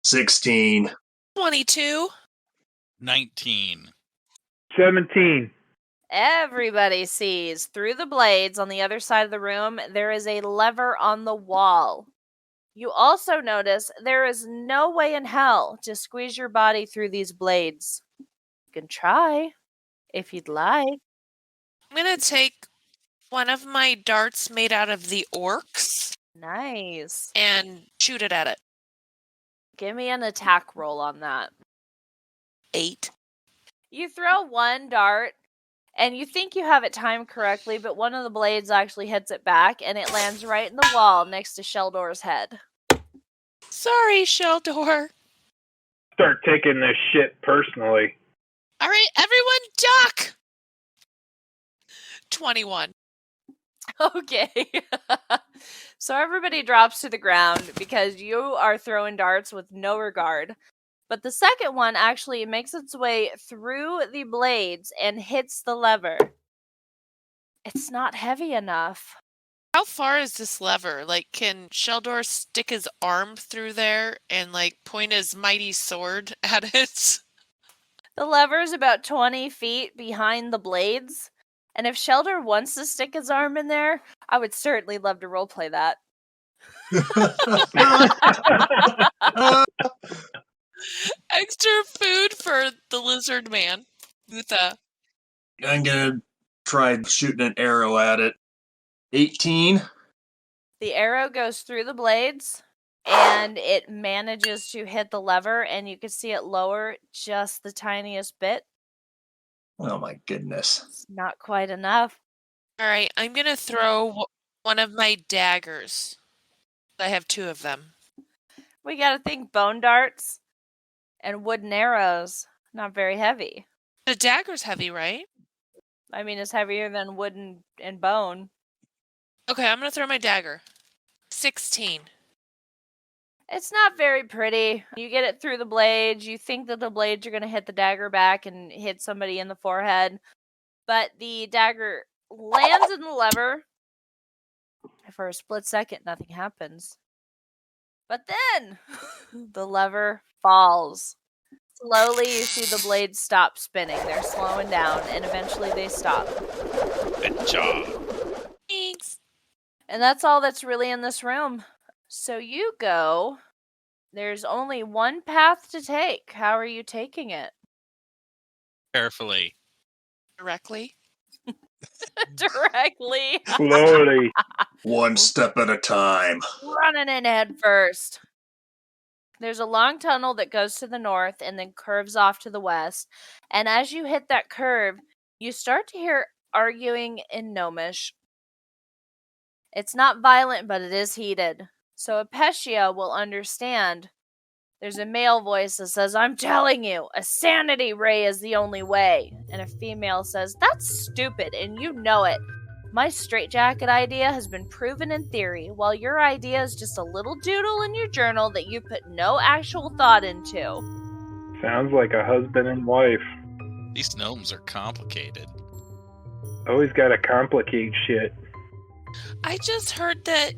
16. 22. 19. 17. Everybody sees through the blades on the other side of the room, there is a lever on the wall. You also notice there is no way in hell to squeeze your body through these blades. You can try, if you'd like. I'm going to take one of my darts made out of the orcs Nice. and shoot it at it. Give me an attack roll on that. 8. You throw one dart, and you think you have it timed correctly, but one of the blades actually hits it back, and it lands right in the wall next to Sheldor's head. Sorry, Sheldor. Start taking this shit personally. All right, everyone duck! 21. Okay. So everybody drops to the ground because you are throwing darts with no regard. But the second one actually makes its way through the blades and hits the lever. It's not heavy enough. How far is this lever? Like, can Sheldor stick his arm through there and, like, point his mighty sword at it? The lever is about 20 feet behind the blades. And if Sheldor wants to stick his arm in there, I would certainly love to roleplay that. Extra food for the lizard man. Utha. I'm going to try shooting an arrow at it. 18. The arrow goes through the blades, and it manages to hit the lever, and you can see it lower just the tiniest bit. Oh my goodness. It's not quite enough. All right, I'm going to throw one of my daggers. I have 2 of them. We gotta think bone darts and wooden arrows. Not very heavy. The dagger's heavy, right? I mean, it's heavier than wooden and bone. Okay, I'm going to throw my dagger. 16. It's not very pretty. You get it through the blades. You think that the blades are going to hit the dagger back and hit somebody in the forehead. But the dagger lands in the lever. For a split second, nothing happens. But then the lever falls. Slowly, you see the blades stop spinning. They're slowing down, and eventually they stop. Good job. Thanks. And that's all that's really in this room. So you go. There's only one path to take. How are you taking it? Carefully. Directly. Directly. Slowly. One step at a time. Running in head first. There's a long tunnel that goes to the north and then curves off to the west. And as you hit that curve, you start to hear arguing in Gnomish. It's not violent, but it is heated. So Apecia will understand. There's a male voice that says, "I'm telling you, a sanity ray is the only way." And a female says, "That's stupid, and you know it. My straitjacket idea has been proven in theory, while your idea is just a little doodle in your journal that you put no actual thought into." Sounds like a husband and wife. These gnomes are complicated. Always gotta complicate shit. I just heard that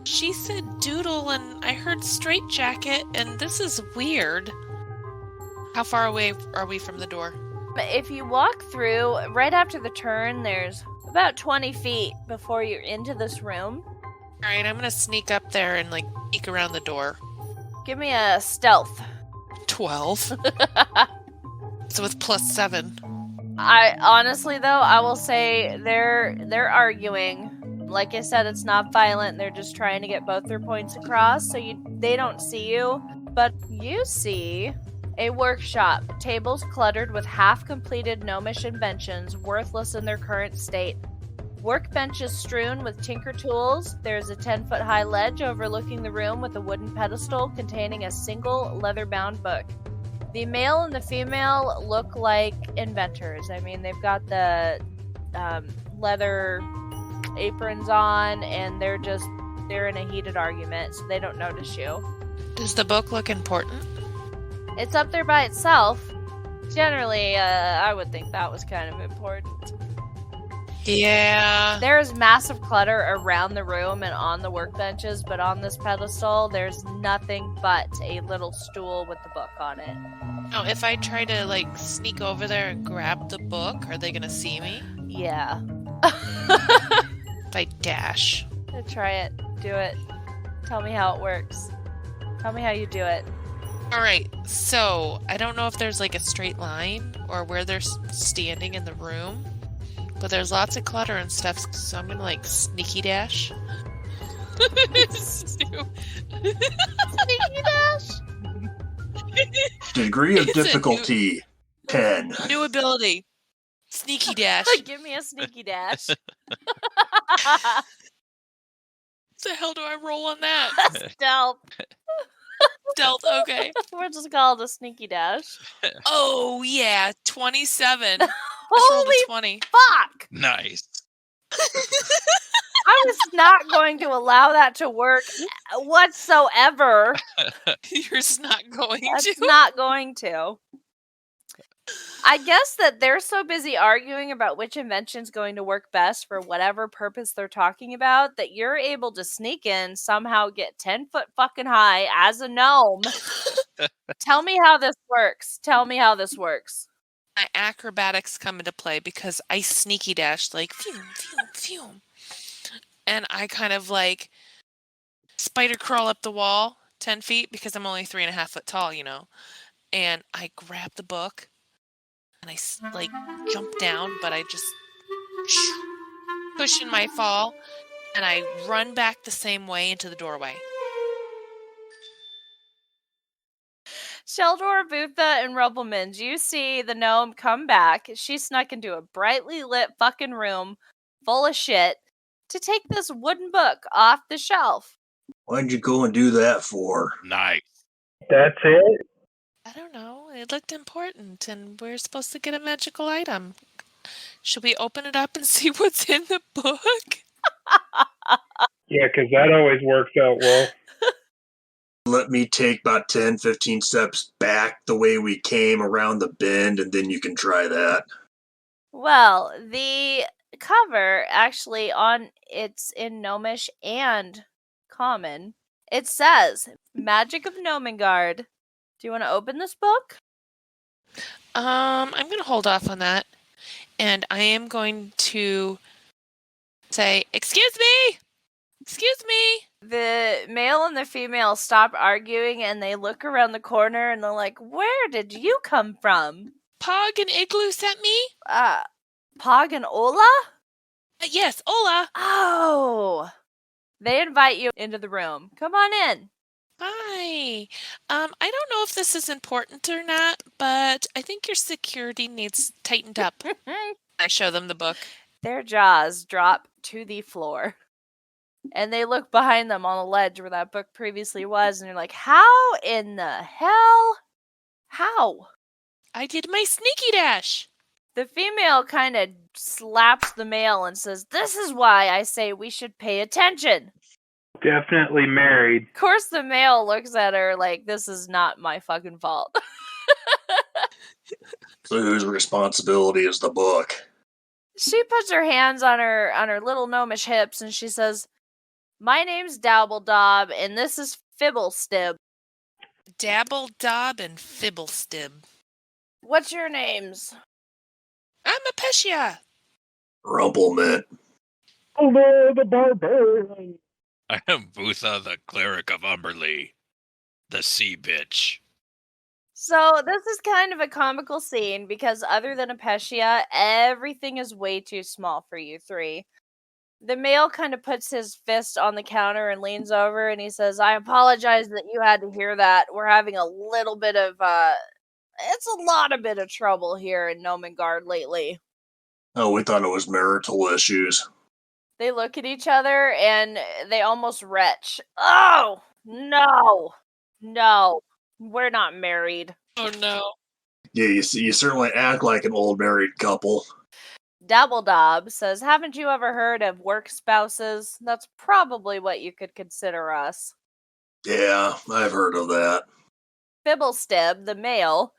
she said doodle and I heard straitjacket, and this is weird. How far away are we from the door? If you walk through, right after the turn, there's about 20 feet before you're into this room. Alright, I'm gonna sneak up there and, peek around the door. Give me a stealth. 12. So with +7. I honestly, though, I will say they're arguing. Like I said, it's not violent. They're just trying to get both their points across, so they don't see you. But you see a workshop, tables cluttered with half-completed gnomish inventions, worthless in their current state. Workbenches strewn with tinker tools. There's a 10-foot-high ledge overlooking the room with a wooden pedestal containing a single leather-bound book. The male and the female look like inventors. I mean, they've got the leather aprons on, and they're in a heated argument, so they don't notice you. Does the book look important? It's up there by itself. Generally, I would think that was kind of important. Yeah. There's massive clutter around the room and on the workbenches, but on this pedestal, there's nothing but a little stool with the book on it. Oh, if I try to, sneak over there and grab the book, are they gonna see me? Yeah. If I dash. Try it. Do it. Tell me how it works. Tell me how you do it. Alright, so I don't know if there's a straight line or where they're standing in the room, but there's lots of clutter and stuff, so I'm gonna sneaky dash. Sneaky dash? Degree of difficulty, 10. New ability. Sneaky dash. Give me a sneaky dash. What the hell do I roll on that? Stealth. Stealth, okay. We'll just call it a sneaky dash. Oh, yeah, 27. I rolled Holy a 20. fuck! Nice. I was not going to allow that to work whatsoever. You're just not going That's to? not going to. I guess that they're so busy arguing about which invention's going to work best for whatever purpose they're talking about that you're able to sneak in, somehow get 10 foot fucking high as a gnome. Tell me how this works. Tell me how this works. My acrobatics come into play because I sneaky dashed phew, phew, phew. And I kind of spider crawl up the wall 10 feet because I'm only 3.5 foot tall, and I grab the book and I jump down, but I just push in my fall and I run back the same way into the doorway. Sheldor, Bootha, and Rubblemans, you see the gnome come back. She snuck into a brightly lit fucking room full of shit to take this wooden book off the shelf. Why'd you go and do that for? Nice. That's it? I don't know. It looked important, and we're supposed to get a magical item. Should we open it up and see what's in the book? Yeah, because that always works out well. Let me take about 10, 15 steps back the way we came around the bend, and then you can try that. Well, the cover actually it's in Gnomish and Common. It says Magic of Gnomengard. Do you want to open this book? I'm going to hold off on that. And I am going to say, excuse me! Excuse me! The male and the female stop arguing and they look around the corner and they're like, where did you come from? Pog and Igloo sent me? Pog and Ola? Yes, Ola. Oh. They invite you into the room. Come on in. Hi. I don't know if this is important or not, but I think your security needs tightened up. I show them the book. Their jaws drop to the floor. And they look behind them on the ledge where that book previously was, and you're like, how in the hell? How? I did my sneaky dash. The female kind of slaps the male and says, this is why I say we should pay attention. Definitely married. Of course, the male looks at her like, this is not my fucking fault. So whose responsibility is the book? She puts her hands on her little gnomish hips and she says, my name's Dabbledob, and this is Fibblestib. Dabbledob and Fibblestib. What's your names? I'm a Pesia. Rumplemint. Hello, the barbarian. I am Butha, the cleric of Umberly, the sea bitch. So this is kind of a comical scene because other than Apecia, everything is way too small for you three. The male kind of puts his fist on the counter and leans over and he says, I apologize that you had to hear that. We're having a little bit of, it's a lot of bit of trouble here in Gnomengard lately. Oh, we thought it was marital issues. They look at each other and they almost retch. Oh, no, we're not married. Oh, no. Yeah, you certainly act like an old married couple. Dabbledob says, haven't you ever heard of work spouses? That's probably what you could consider us. Yeah, I've heard of that. Fibblestib, the male,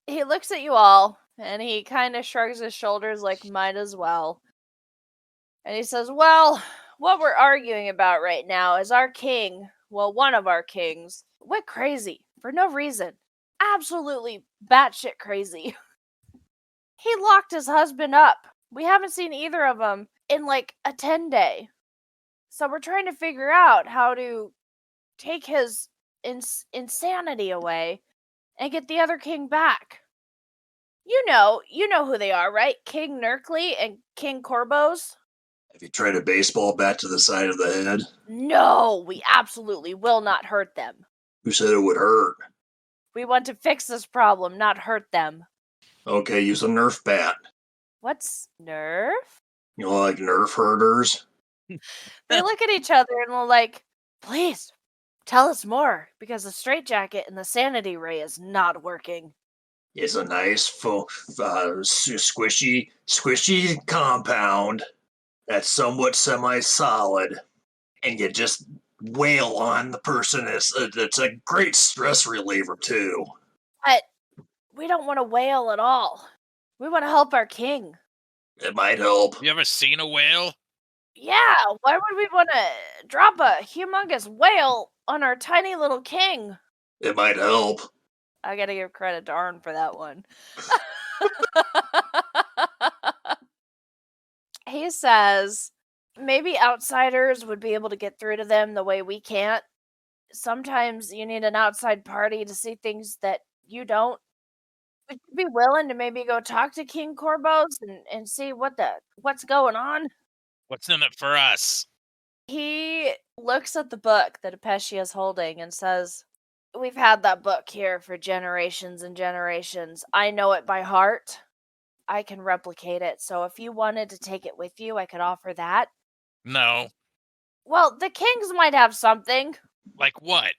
he looks at you all, and he kind of shrugs his shoulders like, might as well. And he says, well, what we're arguing about right now is our king, well, one of our kings, went crazy for no reason. Absolutely batshit crazy. He locked his husband up. We haven't seen either of them in like a 10-day. So we're trying to figure out how to take his insanity away and get the other king back. You know who they are, right? King Nerkly and King Corbos? Have you tried a baseball bat to the side of the head? No, we absolutely will not hurt them. Who said it would hurt? We want to fix this problem, not hurt them. Okay, use a Nerf bat. What's Nerf? You know, like Nerf herders? They look at each other and they're like, please, tell us more, because the straitjacket and the sanity ray is not working. It's a nice, squishy compound that's somewhat semi-solid, and you just wail on the person. It's a great stress reliever, too. But we don't want to wail at all. We want to help our king. It might help. You ever seen a whale? Yeah, why would we want to drop a humongous whale on our tiny little king? It might help. I gotta give credit to Arn for that one. He says, maybe outsiders would be able to get through to them the way we can't. Sometimes you need an outside party to see things that you don't. Would you be willing to maybe go talk to King Corbos and see what's going on? What's in it for us? He looks at the book that Apecia is holding and says, we've had that book here for generations and generations. I know it by heart. I can replicate it. So if you wanted to take it with you, I could offer that. No. Well, the kings might have something. Like what?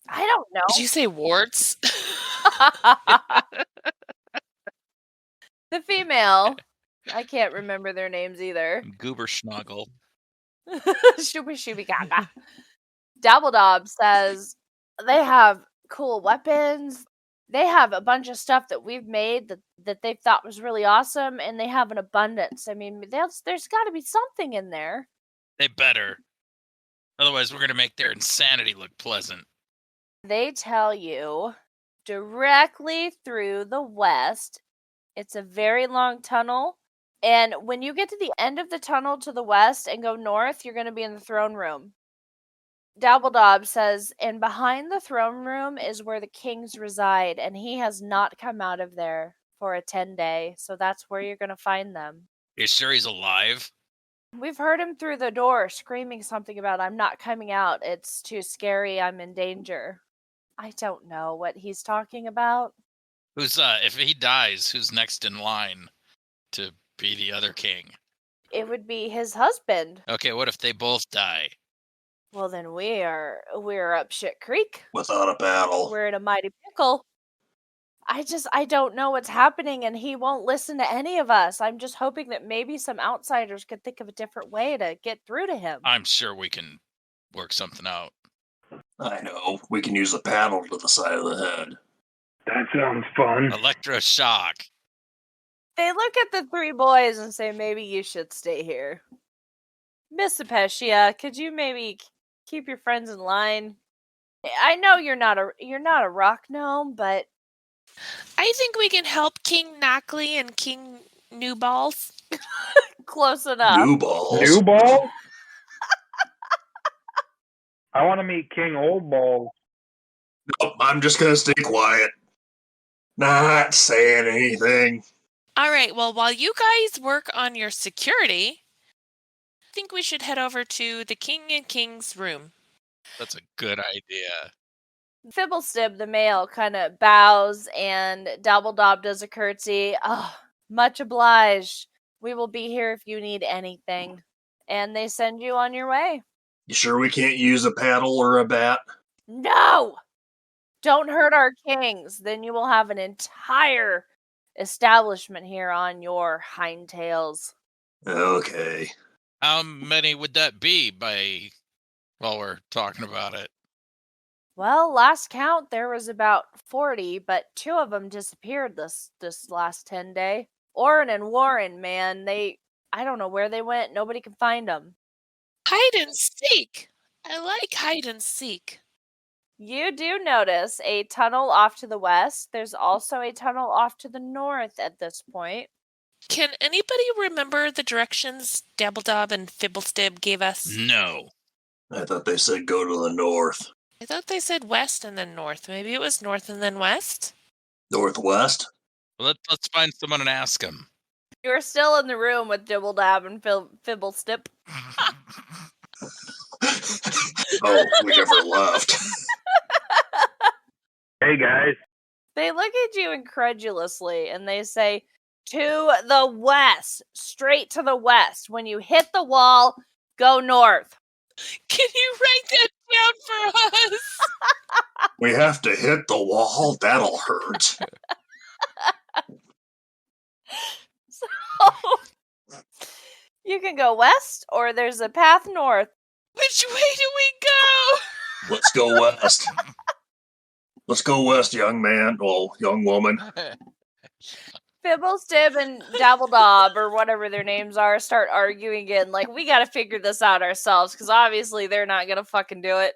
I don't know. Did you say warts? The female, I can't remember their names either. Goober Schnoggle. Shooby shooby gaga. Dabbledob says they have cool weapons. They have a bunch of stuff that we've made that they thought was really awesome, and they have an abundance. I mean, there's got to be something in there. They better. Otherwise, we're going to make their insanity look pleasant. They tell you directly through the west. It's a very long tunnel. And when you get to the end of the tunnel to the west and go north, you're going to be in the throne room. Dabbledob says, and behind the throne room is where the kings reside, and he has not come out of there for a 10-day, so that's where you're going to find them. You sure he's alive? We've heard him through the door screaming something about, I'm not coming out, it's too scary, I'm in danger. I don't know what he's talking about. If he dies, who's next in line to be the other king? It would be his husband. Okay, what if they both die? Well, then we're up shit creek. Without a battle. We're in a mighty pickle. I don't know what's happening, and he won't listen to any of us. I'm just hoping that maybe some outsiders could think of a different way to get through to him. I'm sure we can work something out. I know. We can use a paddle to the side of the head. That sounds fun. Electroshock. They look at the three boys and say, maybe you should stay here. Miss Apecia, could you maybe keep your friends in line? I know you're not a rock gnome, but I think we can help King Knockley and King Newballs. close enough. New balls. New ball? I want to meet King Old Balls. Nope, I'm just going to stay quiet. Not saying anything. All right, well, while you guys work on your security, I think we should head over to the King and King's room. That's a good idea. Fibblestib, the male, kind of bows, and Dabbledob does a curtsy. Oh, much obliged. We will be here if you need anything. And they send you on your way. You sure we can't use a paddle or a bat? No! Don't hurt our kings. Then you will have an entire establishment here on your hindtails. Okay. How many would that be while we're talking about it? Well, last count there was about 40, but 2 of them disappeared this last 10-day. Oren and Warren, man, I don't know where they went. Nobody can find them. Hide and seek. I like hide and seek. You do notice a tunnel off to the west. There's also a tunnel off to the north at this point. Can anybody remember the directions Dabbledob and Fibblestib gave us? No. I thought they said go to the north. I thought they said west and then north. Maybe it was north and then west? Northwest? Well, let's find someone and ask him. You're still in the room with Dabbledob and Fibblestip. Oh, we never left. Hey, guys. They look at you incredulously and they say, to the west, straight to the west. When you hit the wall, go north. Can you write that down for us? We have to hit the wall? That'll hurt. So, you can go west or there's a path north. Which way do we go? Let's go west. Let's go west, young man. Well, young woman. Fibblestib and Dabbledob, or whatever their names are, start arguing again. Like, we gotta figure this out ourselves, because obviously they're not gonna fucking do it.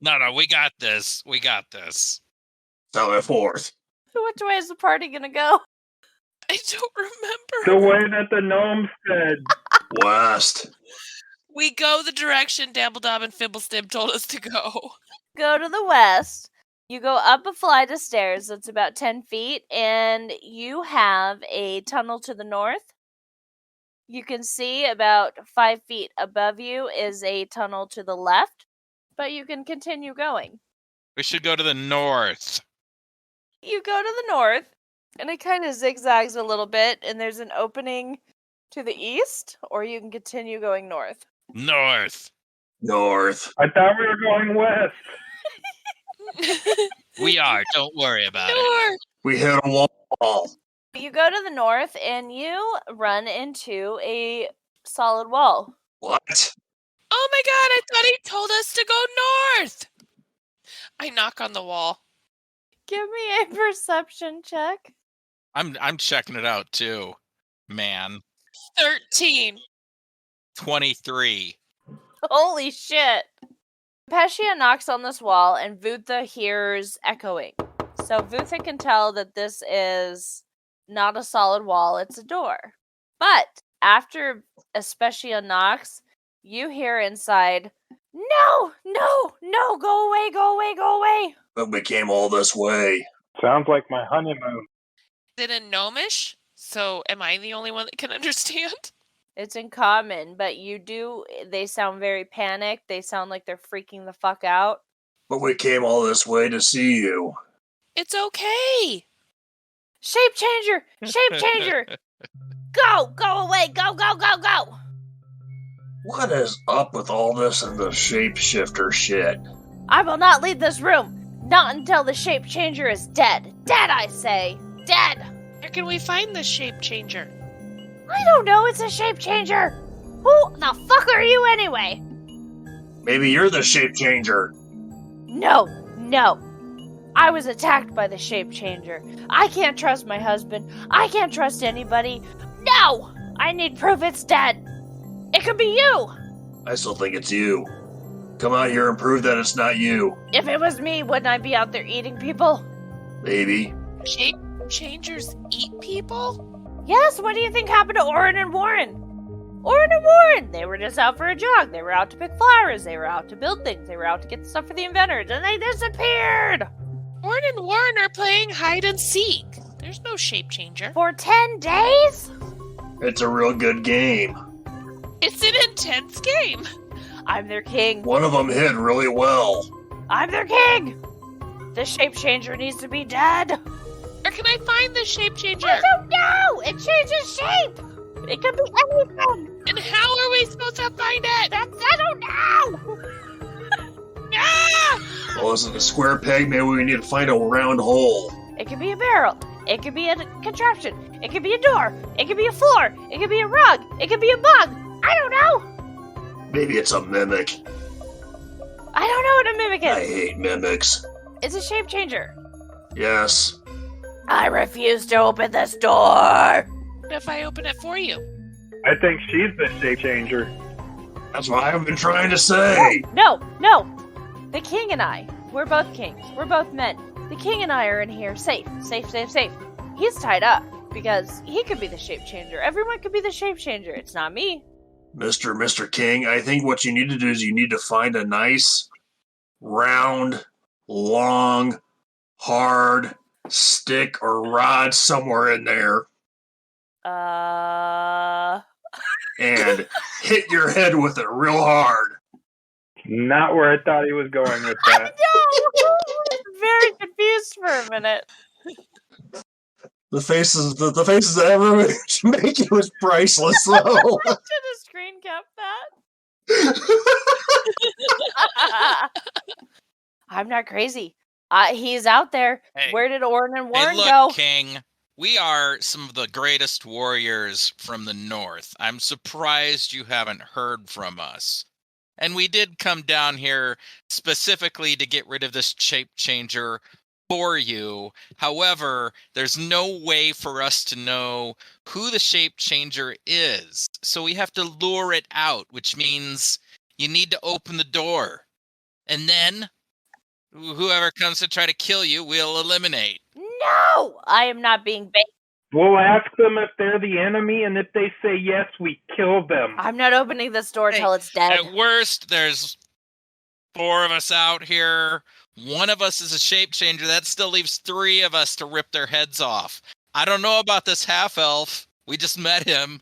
No, we got this. We got this. Tell me forth. So which way is the party gonna go? I don't remember. The way that the gnome said. West. We go the direction Dabbledob and Fibblestib told us to go. Go to the west. You go up a flight of stairs that's about 10 feet, and you have a tunnel to the north. You can see about 5 feet above you is a tunnel to the left, but you can continue going. We should go to the north. You go to the north, and it kind of zigzags a little bit, and there's an opening to the east, or you can continue going north. North. North. I thought we were going west. We are. Don't worry about it. North. We hit a wall. You go to the north, and you run into a solid wall. What? Oh my god, I thought he told us to go north! I knock on the wall. Give me a perception check. I'm checking it out too, man. 13. 23. Holy shit. Peshia knocks on this wall and Vutha hears echoing. So Vutha can tell that this is not a solid wall, it's a door. But after Especia knocks, you hear inside, "No, no, no, go away, go away, go away." But we came all this way. Sounds like my honeymoon. Is it in Gnomish? So am I the only one that can understand? It's in common, but they sound very panicked. They sound like they're freaking the fuck out. But we came all this way to see you. It's okay. Shape changer! Shape changer! Go! Go away! Go, go, go, go! What is up with all this and the shapeshifter shit? I will not leave this room! Not until the shape changer is dead. Dead, I say! Dead! Where can we find the shape changer? I don't know, it's a shape changer! Who the fuck are you anyway? Maybe you're the shape changer. No, no. I was attacked by the shape changer. I can't trust my husband. I can't trust anybody. No! I need proof it's dead. It could be you! I still think it's you. Come out here and prove that it's not you. If it was me, wouldn't I be out there eating people? Maybe. Shape changers eat people? Yes, what do you think happened to Orin and Warren? Orin and Warren! They were just out for a jog. They were out to pick flowers. They were out to build things. They were out to get stuff for the inventors. And they disappeared! Orin and Warren are playing hide and seek. There's no shape changer. For 10 days? It's a real good game. It's an intense game. I'm their king. One of them hid really well. I'm their king! The shape changer needs to be dead. Where can I find the shape changer? I don't know! It changes shape! It could be anything! And how are we supposed to find it? I don't know! Ah! Well, is it a square peg? Maybe we need to find a round hole. It could be a barrel. It could be a contraption. It could be a door. It could be a floor. It could be a rug. It could be a bug. I don't know! Maybe it's a mimic. I don't know what a mimic I is. hate mimics. It's a shape changer. Yes. I refuse to open this door. What if I open it for you? I think she's the shape changer. That's what I've been trying to say. No, no. The king and I, we're both kings. We're both men. The king and I are in here safe, safe, safe, safe. He's tied up because he could be the shape changer. Everyone could be the shape changer. It's not me. Mr. King, I think what you need to do is you need to find a nice, round, long, hard stick or rod somewhere in there and hit your head with it real hard. Not where I thought he was going with that. No! Very confused for a minute. The faces that everyone should make it was priceless, though. Should have screen capped that. I'm not crazy. He's out there. Hey. Where did Orin and Warren Hey, look, go? King. We are some of the greatest warriors from the north. I'm surprised you haven't heard from us. And we did come down here specifically to get rid of this shape changer for you. However, there's no way for us to know who the shape changer is. So we have to lure it out, which means you need to open the door. And then whoever comes to try to kill you, we'll eliminate. No! I am not being bait. We'll ask them if they're the enemy, and if they say yes, we kill them. I'm not opening this door till it's dead. At worst, there's 4 of us out here. One of us is a shape changer. That still leaves 3 of us to rip their heads off. I don't know about this half-elf. We just met him.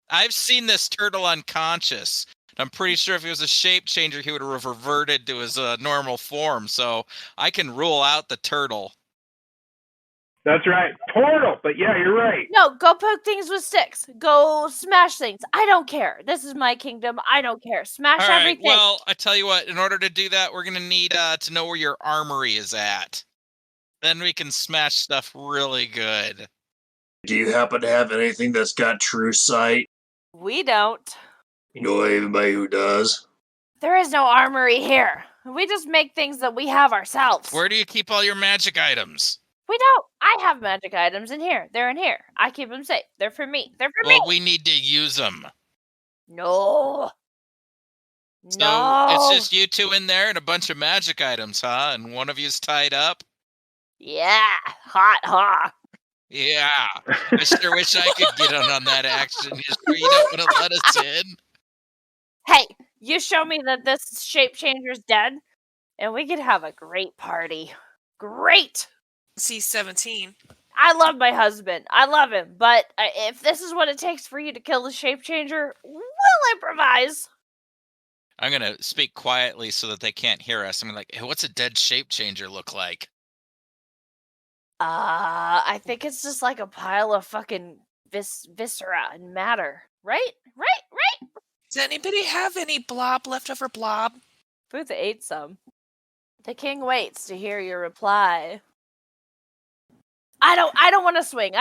I've seen this turtle unconscious. I'm pretty sure if he was a shape changer, he would have reverted to his normal form. So I can rule out the turtle. That's right. Turtle. But yeah, you're right. No, go poke things with sticks. Go smash things. I don't care. This is my kingdom. I don't care. Smash All right, everything. well, I tell you what, in order to do that, we're going to need to know where your armory is at. Then we can smash stuff really good. Do you happen to have anything that's got true sight? We don't. You know anybody who does? There is no armory here. We just make things that we have ourselves. Where do you keep all your magic items? We don't. I have magic items in here. They're in here. I keep them safe. They're for me. They're for me. Well, we need to use them. No. So No. it's just you two in there and a bunch of magic items, huh? And one of you's tied up? Yeah. Hot, huh? Yeah. I sure wish I could get on that action. You sure you don't want to let us in? Hey, you show me that this shape changer's dead, and we could have a great party. Great. C-17. I love my husband. I love him. But if this is what it takes for you to kill the shape changer, we'll improvise. I'm going to speak quietly so that they can't hear us. I'm like, hey, what's a dead shape changer look like? I think it's just like a pile of fucking viscera and matter. Right? Does anybody have any leftover blob? Booth ate some. The king waits to hear your reply. I don't want to swing.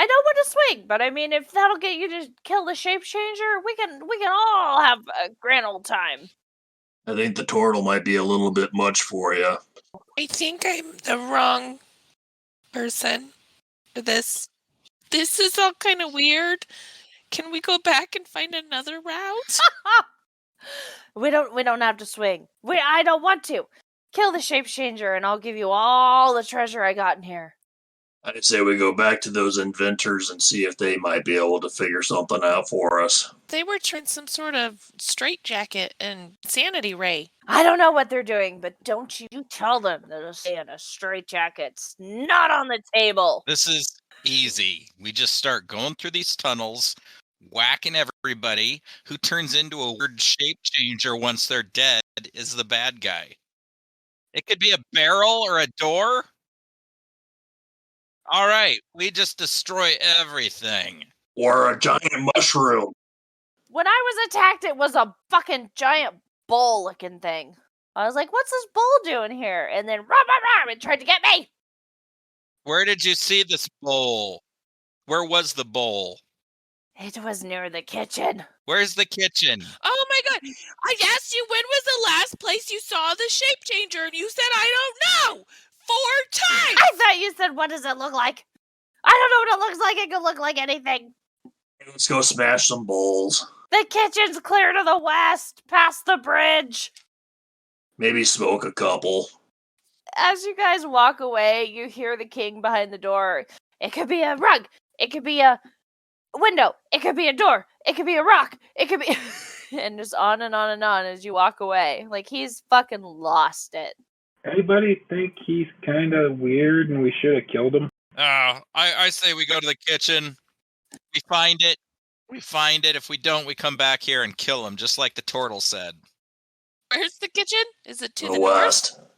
But I mean, if that'll get you to kill the shape changer, we can all have a grand old time. I think the turtle might be a little bit much for you. I think I'm the wrong person for this. This is all kind of weird. Can we go back and find another route? We don't have to swing. I don't want to. Kill the shape changer and I'll give you all the treasure I got in here. I'd say we go back to those inventors and see if they might be able to figure something out for us. They were trying some sort of straitjacket and sanity ray. I don't know what they're doing, but don't you tell them that a stay in a straitjacket's not on the table. This is easy. We just start going through these tunnels, whacking everybody. Who turns into a weird shape changer once they're dead is the bad guy. It could be a barrel or a door. All right, we just destroy everything. Or a giant mushroom. When I was attacked, it was a fucking giant bull-looking thing. I was like, what's this bull doing here? And then, it tried to get me. Where did you see this bowl? Where was the bowl? It was near the kitchen. Where's the kitchen? Oh my god! I asked you when was the last place you saw the shape changer, and you said I don't know! 4 times! I thought you said, what does it look like? I don't know what it looks like. It could look like anything. Let's go smash some bowls. The kitchen's clear to the west, past the bridge. Maybe smoke a couple. As you guys walk away, you hear the king behind the door. It could be a rug. It could be a window. It could be a door. It could be a rock. It could be... and just on and on and on as you walk away. Like, he's fucking lost it. Anybody think he's kind of weird and we should have killed him? I say we go to the kitchen. We find it. If we don't, we come back here and kill him, just like the turtle said. Where's the kitchen? Is it to the west? north?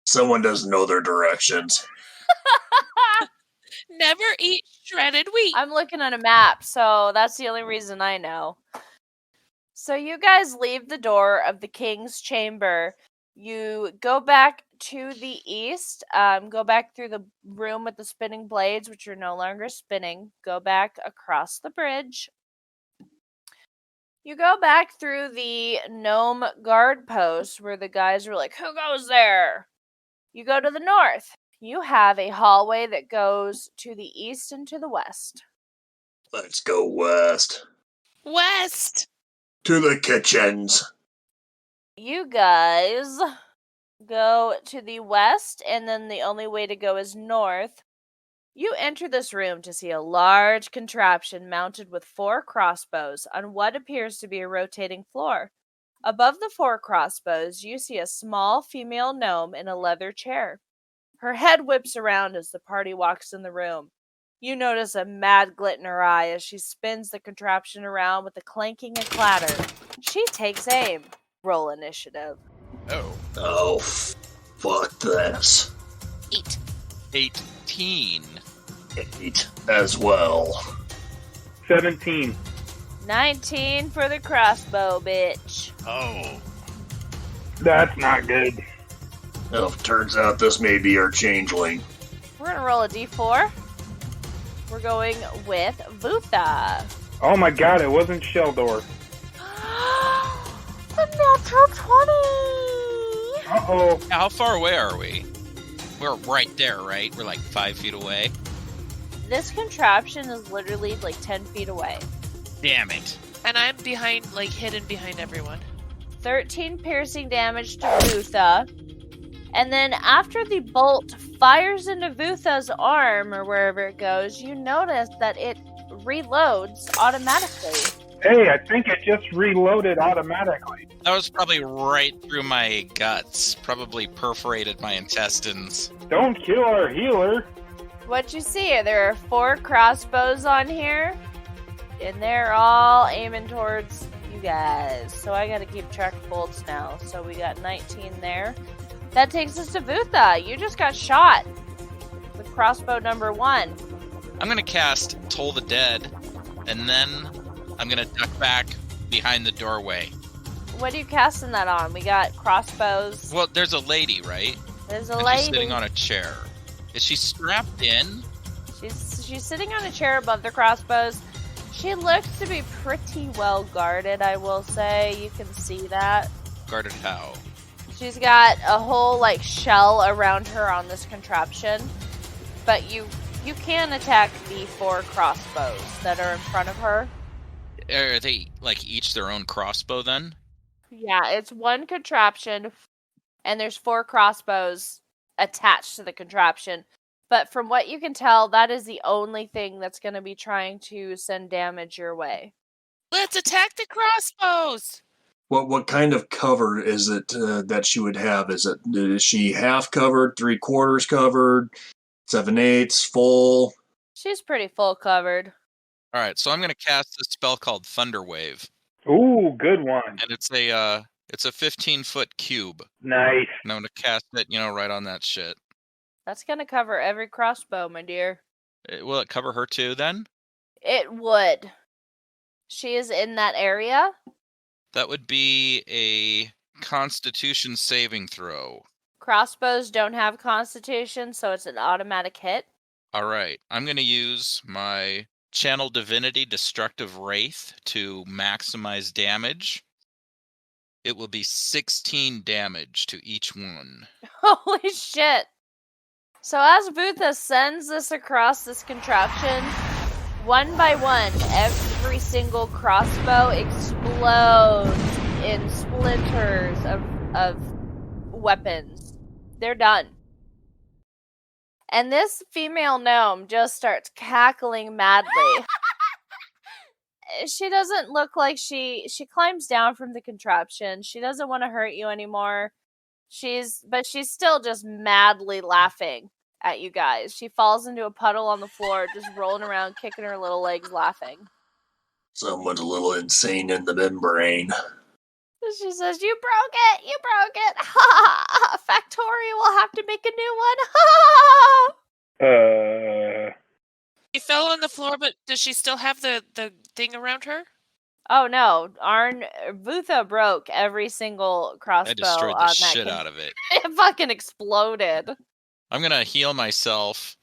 Someone doesn't know their directions. Never eat shredded wheat. I'm looking at a map, so that's the only reason I know. So you guys leave the door of the king's chamber. You go back to the east, go back through the room with the spinning blades, which are no longer spinning. Go back across the bridge. You go back through the gnome guard post where the guys were like, who goes there? You go to the north. You have a hallway that goes to the east and to the west. Let's go west. West! To the kitchens. You guys go to the west, and then the only way to go is north. You enter this room to see a large contraption mounted with 4 crossbows on what appears to be a rotating floor. Above the 4 crossbows, you see a small female gnome in a leather chair. Her head whips around as the party walks in the room. You notice a mad glint in her eye as she spins the contraption around with a clanking and clatter. She takes aim. Roll initiative. Oh, fuck this. 18. 8 as well. 17. 19 for the crossbow, bitch. Oh. That's not good. Well, it turns out this may be our changeling. We're going to roll a d4. We're going with Vutha. Oh my god, it wasn't Sheldor. The natural 20! Uh-oh. How far away are we? We're right there, right? We're like 5 feet away. This contraption is literally like 10 feet away. Damn it. And I'm behind, like, hidden behind everyone. 13 piercing damage to Vutha. And then after the bolt fires into Vutha's arm, or wherever it goes, you notice that it reloads automatically. Hey, I think it just reloaded automatically. That was probably right through my guts. Probably perforated my intestines. Don't kill our healer. What you see, there are 4 crossbows on here, and they're all aiming towards you guys. So I gotta keep track of bolts now. So we got 19 there. That takes us to Vutha. You just got shot with crossbow number 1. I'm gonna cast Toll the Dead, and then I'm gonna duck back behind the doorway. What are you casting that on? We got crossbows. Well, there's a lady, right? There's a And lady. she's sitting on a chair. Is she strapped in? She's sitting on a chair above the crossbows. She looks to be pretty well guarded, I will say. You can see that. Guarded how? She's got a whole like shell around her on this contraption. But you can attack the 4 crossbows that are in front of her. Are they like each their own crossbow then? Yeah, it's one contraption, and there's 4 crossbows attached to the contraption. But from what you can tell, that is the only thing that's going to be trying to send damage your way. Let's attack the crossbows! What kind of cover is it that she would have? Is she half covered, 3/4 covered, 7/8, full? She's pretty full covered. All right, so I'm gonna cast a spell called Thunder Wave, Ooh, good one. and it's a 15-foot cube. Nice. And I'm gonna cast it, right on that shit. That's going to cover every crossbow, my dear. Will it cover her too then? It would. She is in that area. That would be a Constitution saving throw. Crossbows don't have constitution, so it's an automatic hit. All right, I'm gonna use my Channel Divinity Destructive Wraith to maximize damage. It will be 16 damage to each one. Holy shit. So as Vutha sends this across this contraption, one by one, every single crossbow explodes in splinters of weapons. They're done. And this female gnome just starts cackling madly. She doesn't look like she climbs down from the contraption. She doesn't want to hurt you anymore. But she's still just madly laughing at you guys. She falls into a puddle on the floor, just rolling around, kicking her little legs, laughing. Someone's a little insane in the membrane. She says, "You broke it! You broke it! Ha! Factorio will have to make a new one! Ha!" She fell on the floor, but does she still have the thing around her? Oh no, Vutha broke every single crossbow I destroyed on the that. shit out of it. It fucking exploded. I'm gonna heal myself.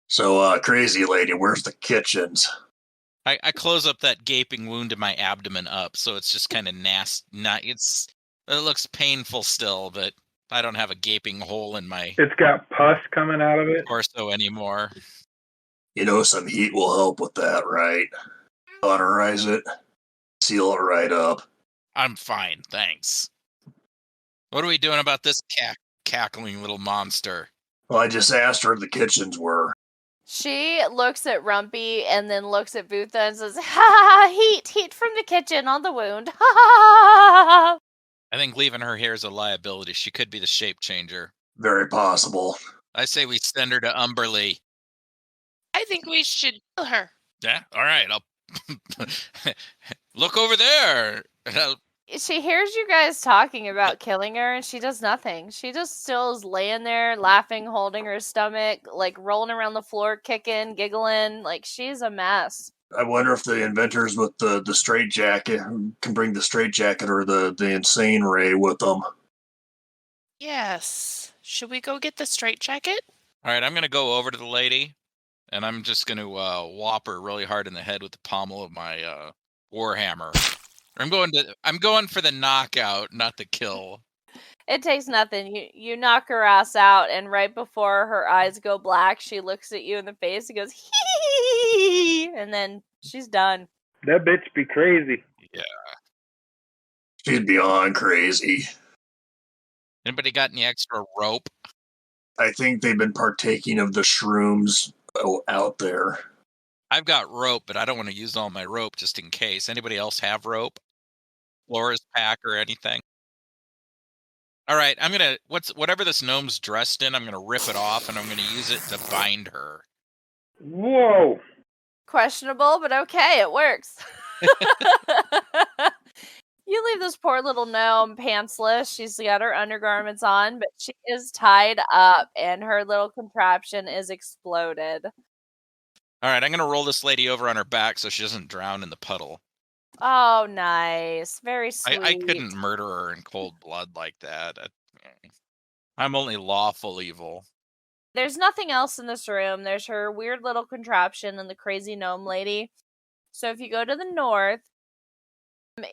So, crazy lady, where's the kitchens? I close up that gaping wound in my abdomen up, so it's just kind of nasty. It looks painful still, but I don't have a gaping hole in my It's got pus coming out of it. torso anymore. Some heat will help with that, right? Cauterize it. Seal it right up. I'm fine, thanks. What are we doing about this cackling little monster? Well, I just asked her if the kitchens were. She looks at Rumpy and then looks at Vutha and says, "Ha ha! Heat from the kitchen on the wound. Ha ha!" I think leaving her here is a liability. She could be the shape changer. Very possible. I say we send her to Umberly. I think we should kill her. Yeah, all right. I'll look over there. She hears you guys talking about killing her, and she does nothing. She just still is laying there, laughing, holding her stomach, like rolling around the floor, kicking, giggling. Like, she's a mess. I wonder if the inventors with the straitjacket can bring the straitjacket or the insane ray with them. Yes. Should we go get the straitjacket? All right, I'm going to go over to the lady, And I'm just going to whop her really hard in the head with the pommel of my warhammer. I'm going for the knockout, not the kill. It takes nothing. You knock her ass out, and right before her eyes go black, she looks at you in the face and goes, hee, and then she's done. That bitch be crazy. Yeah. She's beyond crazy. Anybody got any extra rope? I think they've been partaking of the shrooms out there. I've got rope, but I don't want to use all my rope just in case. Anybody else have rope? Laura's pack or anything? All right, I'm gonna whatever this gnome's dressed in, I'm gonna rip it off and I'm gonna use it to bind her. Whoa. Questionable, but okay, it works. You leave this poor little gnome pantsless. She's got her undergarments on, but she is tied up and her little contraption is exploded. All right, I'm going to roll this lady over on her back so she doesn't drown in the puddle. Oh, nice. Very sweet. I couldn't murder her in cold blood like that. I'm only lawful evil. There's nothing else in this room. There's her weird little contraption and the crazy gnome lady. So if you go to the north,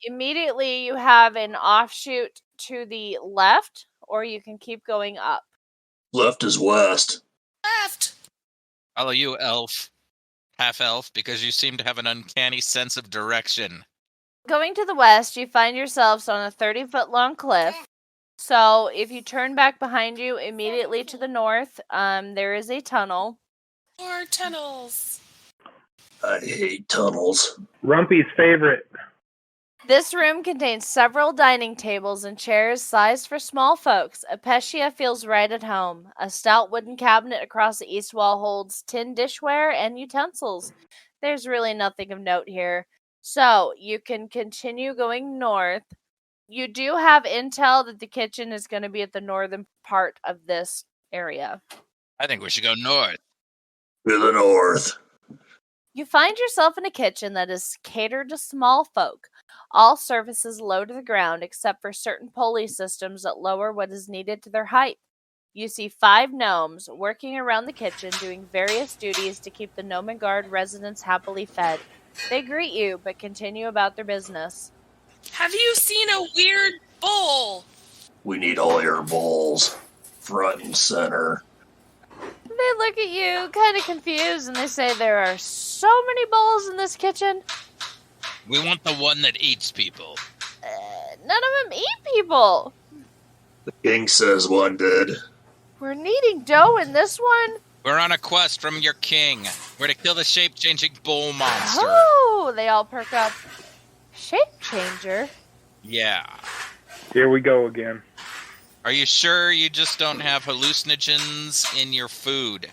immediately you have an offshoot to the left, or you can keep going up. Left is west. Left! Follow you, elf. Half elf, because you seem to have an uncanny sense of direction. Going to the west, you find yourselves on a 30-foot long cliff. So if you turn back behind you, immediately to the north, there is a tunnel. More tunnels. I hate tunnels. Rumpy's favorite. This room contains several dining tables and chairs sized for small folks. Apecia feels right at home. A stout wooden cabinet across the east wall holds tin dishware and utensils. There's really nothing of note here. So you can continue going north. You do have intel that the kitchen is going to be at the northern part of this area. I think we should go north. To the north. You find yourself in a kitchen that is catered to small folk. All surfaces low to the ground except for certain pulley systems that lower what is needed to their height. You see 5 gnomes working around the kitchen doing various duties to keep the Gnomengard residents happily fed. They greet you but continue about their business. Have you seen a weird bowl? We need all your bowls. Front and center. They look at you kind of confused and they say there are so many bowls in this kitchen. We want the one that eats people. None of them eat people. The king says one did. We're needing dough in this one. We're on a quest from your king. We're to kill the shape-changing bull monster. Oh, they all perk up. Shape changer? Yeah. Here we go again. Are you sure you just don't have hallucinogens in your food?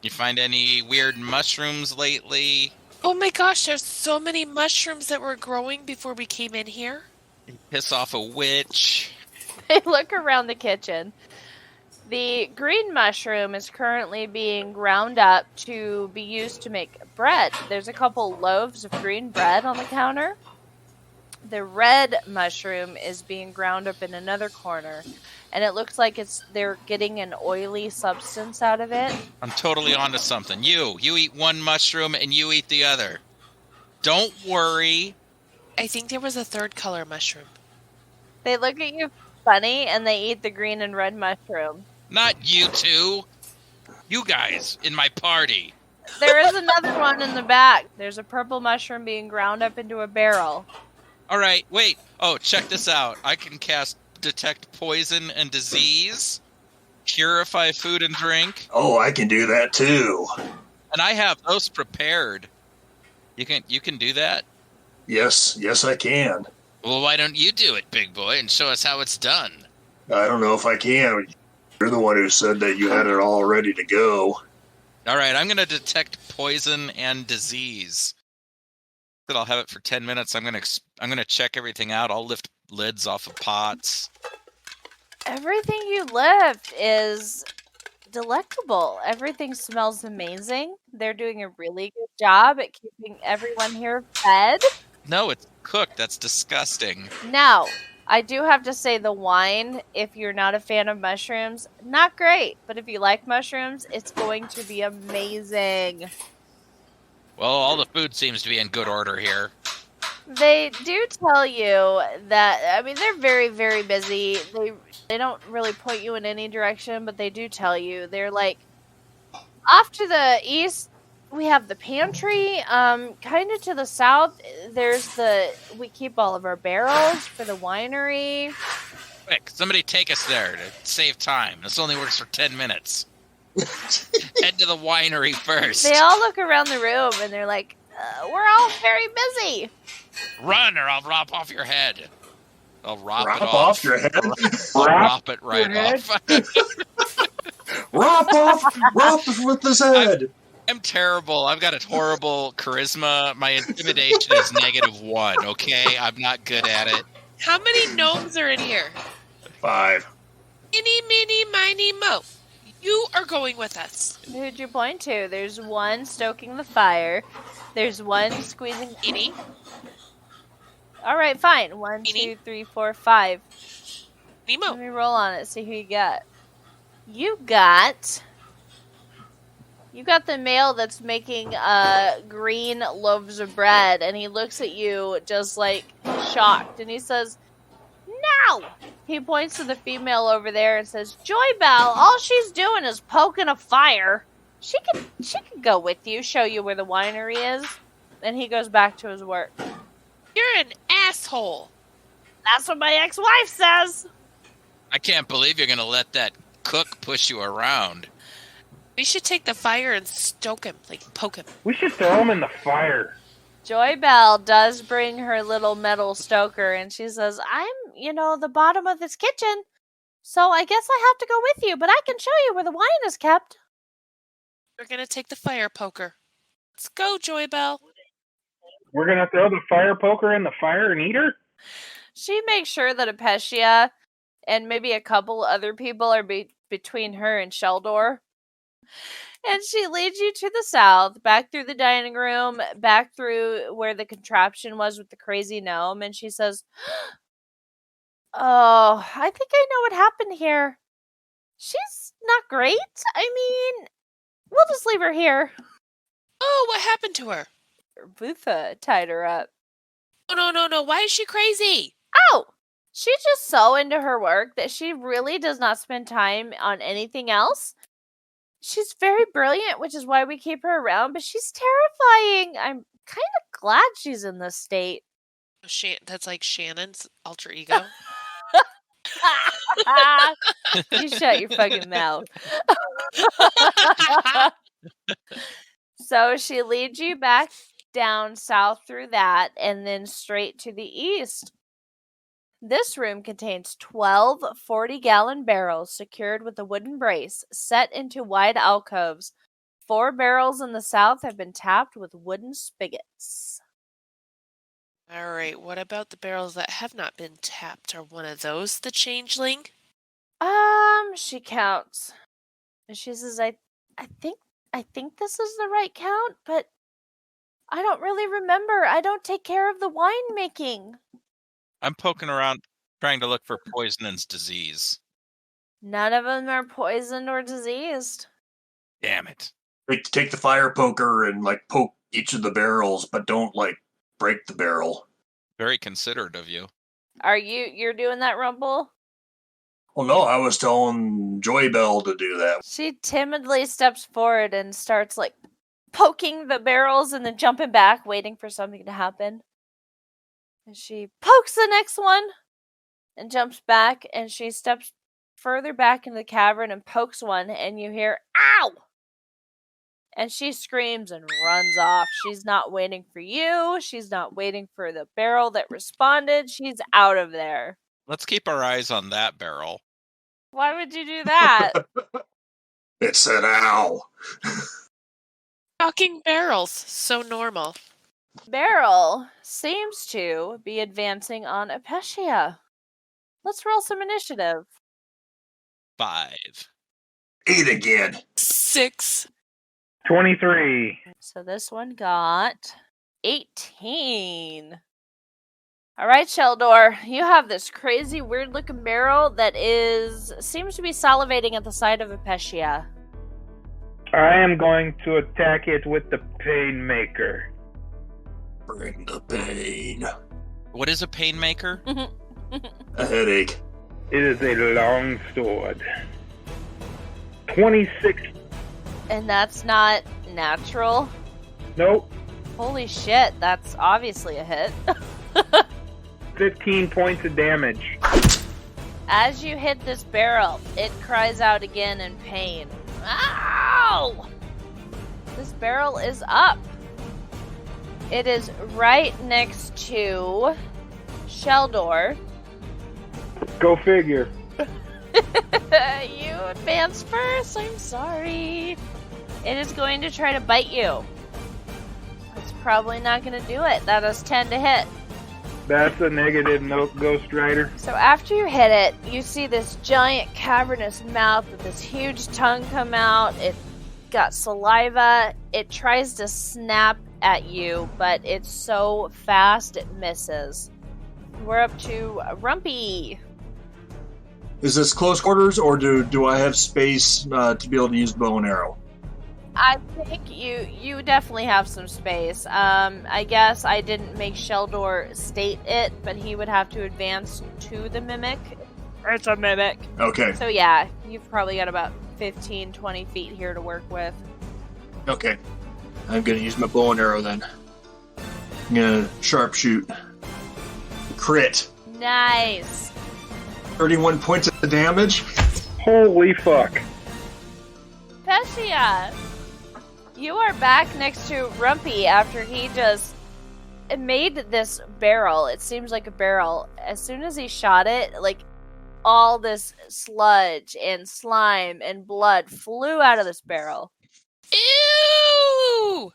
You find any weird mushrooms lately? Oh my gosh, there's so many mushrooms that were growing before we came in here. Piss off a witch? They look around the kitchen. The green mushroom is currently being ground up to be used to make bread. There's a couple loaves of green bread on the counter. The red mushroom is being ground up in another corner, and it looks like they're getting an oily substance out of it. I'm totally onto something. You eat one mushroom and you eat the other. Don't worry. I think there was a third color mushroom. They look at you funny, and they eat the green and red mushroom. Not you two. You guys in my party. There is another one in the back. There's a purple mushroom being ground up into a barrel. All right, wait. Oh, check this out. I can cast Detect Poison and Disease, Purify Food and Drink. Oh, I can do that too. And I have those prepared. You can do that? Yes, I can. Well, why don't you do it, big boy, and show us how it's done? I don't know if I can. You're the one who said that you had it all ready to go. All right, I'm going to detect poison and disease. I'll have it for 10 minutes. I'm gonna check everything out. I'll lift lids off of pots. Everything you lift is delectable. Everything smells amazing. They're doing a really good job at keeping everyone here fed. No, it's cooked. That's disgusting. Now, I do have to say the wine, if you're not a fan of mushrooms, not great. But if you like mushrooms, it's going to be amazing. Well, all the food seems to be in good order here. They do tell you that, I mean, they're very, very busy. They don't really point you in any direction, but they do tell you. They're like, off to the east, we have the pantry. Kind of to the south, we keep all of our barrels for the winery. Quick, somebody take us there to save time. This only works for 10 minutes. Head to the winery first. They all look around the room and they're like, we're all very busy. Run or I'll rop off your head. I'll rop it Rop off. off your head? I'll rop it right your head? off. Rop with his head. I'm terrible. I've got a horrible charisma. My intimidation is -1, okay? I'm not good at it. How many gnomes are in here? 5. Eeny, meeny, miny, mo. You are going with us. Who'd you point to? There's one stoking the fire. There's one squeezing. Eeny. All right, fine. 1, Meanie. 2, 3, 4, 5. Nemo. Let me roll on it. See who you got. You got the male that's making green loaves of bread, and he looks at you just like shocked, and he says, "No!" He points to the female over there and says, "Joy Bell, all she's doing is poking a fire. She can go with you, show you where the winery is." And he goes back to his work. You're an asshole. That's what my ex-wife says. I can't believe you're going to let that cook push you around. We should take the fire and stoke him, like poke him. We should throw him in the fire. Joy Bell does bring her little metal stoker, and she says, "I'm, the bottom of this kitchen, so I guess I have to go with you, but I can show you where the wine is kept." We're gonna take the fire poker. Let's go, Joy Bell. We're going to throw the fire poker in the fire and eat her? She makes sure that Experia and maybe a couple other people are between her and Sheldor. And she leads you to the south, back through the dining room, back through where the contraption was with the crazy gnome, and she says, "Oh, I think I know what happened here. She's not great. I mean, we'll just leave her here." Oh, what happened to her? Butha tied her up. Oh, no. Why is she crazy? Oh, she's just so into her work that she really does not spend time on anything else. She's very brilliant, which is why we keep her around, but she's terrifying. I'm kind of glad she's in this state. That's like Shannon's alter ego. You shut your fucking mouth. So she leads you back down south through that and then straight to the east. This room contains 12 40-gallon barrels secured with a wooden brace set into wide alcoves. 4 barrels in the south have been tapped with wooden spigots. All right, what about the barrels that have not been tapped? Are one of those the changeling? She counts. And she says, I think this is the right count, but I don't really remember. I don't take care of the wine making. I'm poking around trying to look for poison and disease. None of them are poisoned or diseased. Damn it. Take the fire poker and poke each of the barrels, but don't break the barrel. Very considerate of you. You're doing that, Rumble? Well, no, I was telling Joy Bell to do that. She timidly steps forward and starts poking the barrels and then jumping back, waiting for something to happen. And she pokes the next one and jumps back, and she steps further back into the cavern and pokes one, and you hear, "Ow!" And she screams and runs off. She's not waiting for you. She's not waiting for the barrel that responded. She's out of there. Let's keep our eyes on that barrel. Why would you do that? It said ow. Talking barrels, so normal. Barrel seems to be advancing on Experia. Let's roll some initiative. 5. 8 again. 6. 23. So this one got 18. All right, Sheldor, you have this crazy, weird-looking barrel that seems to be salivating at the sight of Experia. I am going to attack it with the Painmaker. Bring the pain. What is a painmaker? A headache. It is a long sword. 26. And that's not natural. Nope. Holy shit, that's obviously a hit. 15 points of damage. As you hit this barrel, it cries out again in pain. Ow! This barrel is up. It is right next to Sheldor. Go figure. You advance first, I'm sorry. It is going to try to bite you. It's probably not going to do it. That is 10 to hit. That's a negative note, Ghost Rider. So after you hit it, you see this giant cavernous mouth with this huge tongue come out. It got saliva. It tries to snap at you, but it's so fast it misses. We're up to Rumpy. Is this close quarters, or do I have space to be able to use bow and arrow? I think you definitely have some space. I guess I didn't make Sheldor state it, but he would have to advance to the mimic. It's a mimic. Okay. So yeah, you've probably got about 15, 20 feet here to work with. Okay. I'm going to use my bow and arrow then. I'm going to sharpshoot. Crit. Nice. 31 points of damage. Holy fuck. Experia, you are back next to Rumpy after he just made this barrel. It seems like a barrel. As soon as he shot it, like all this sludge and slime and blood flew out of this barrel. Ew!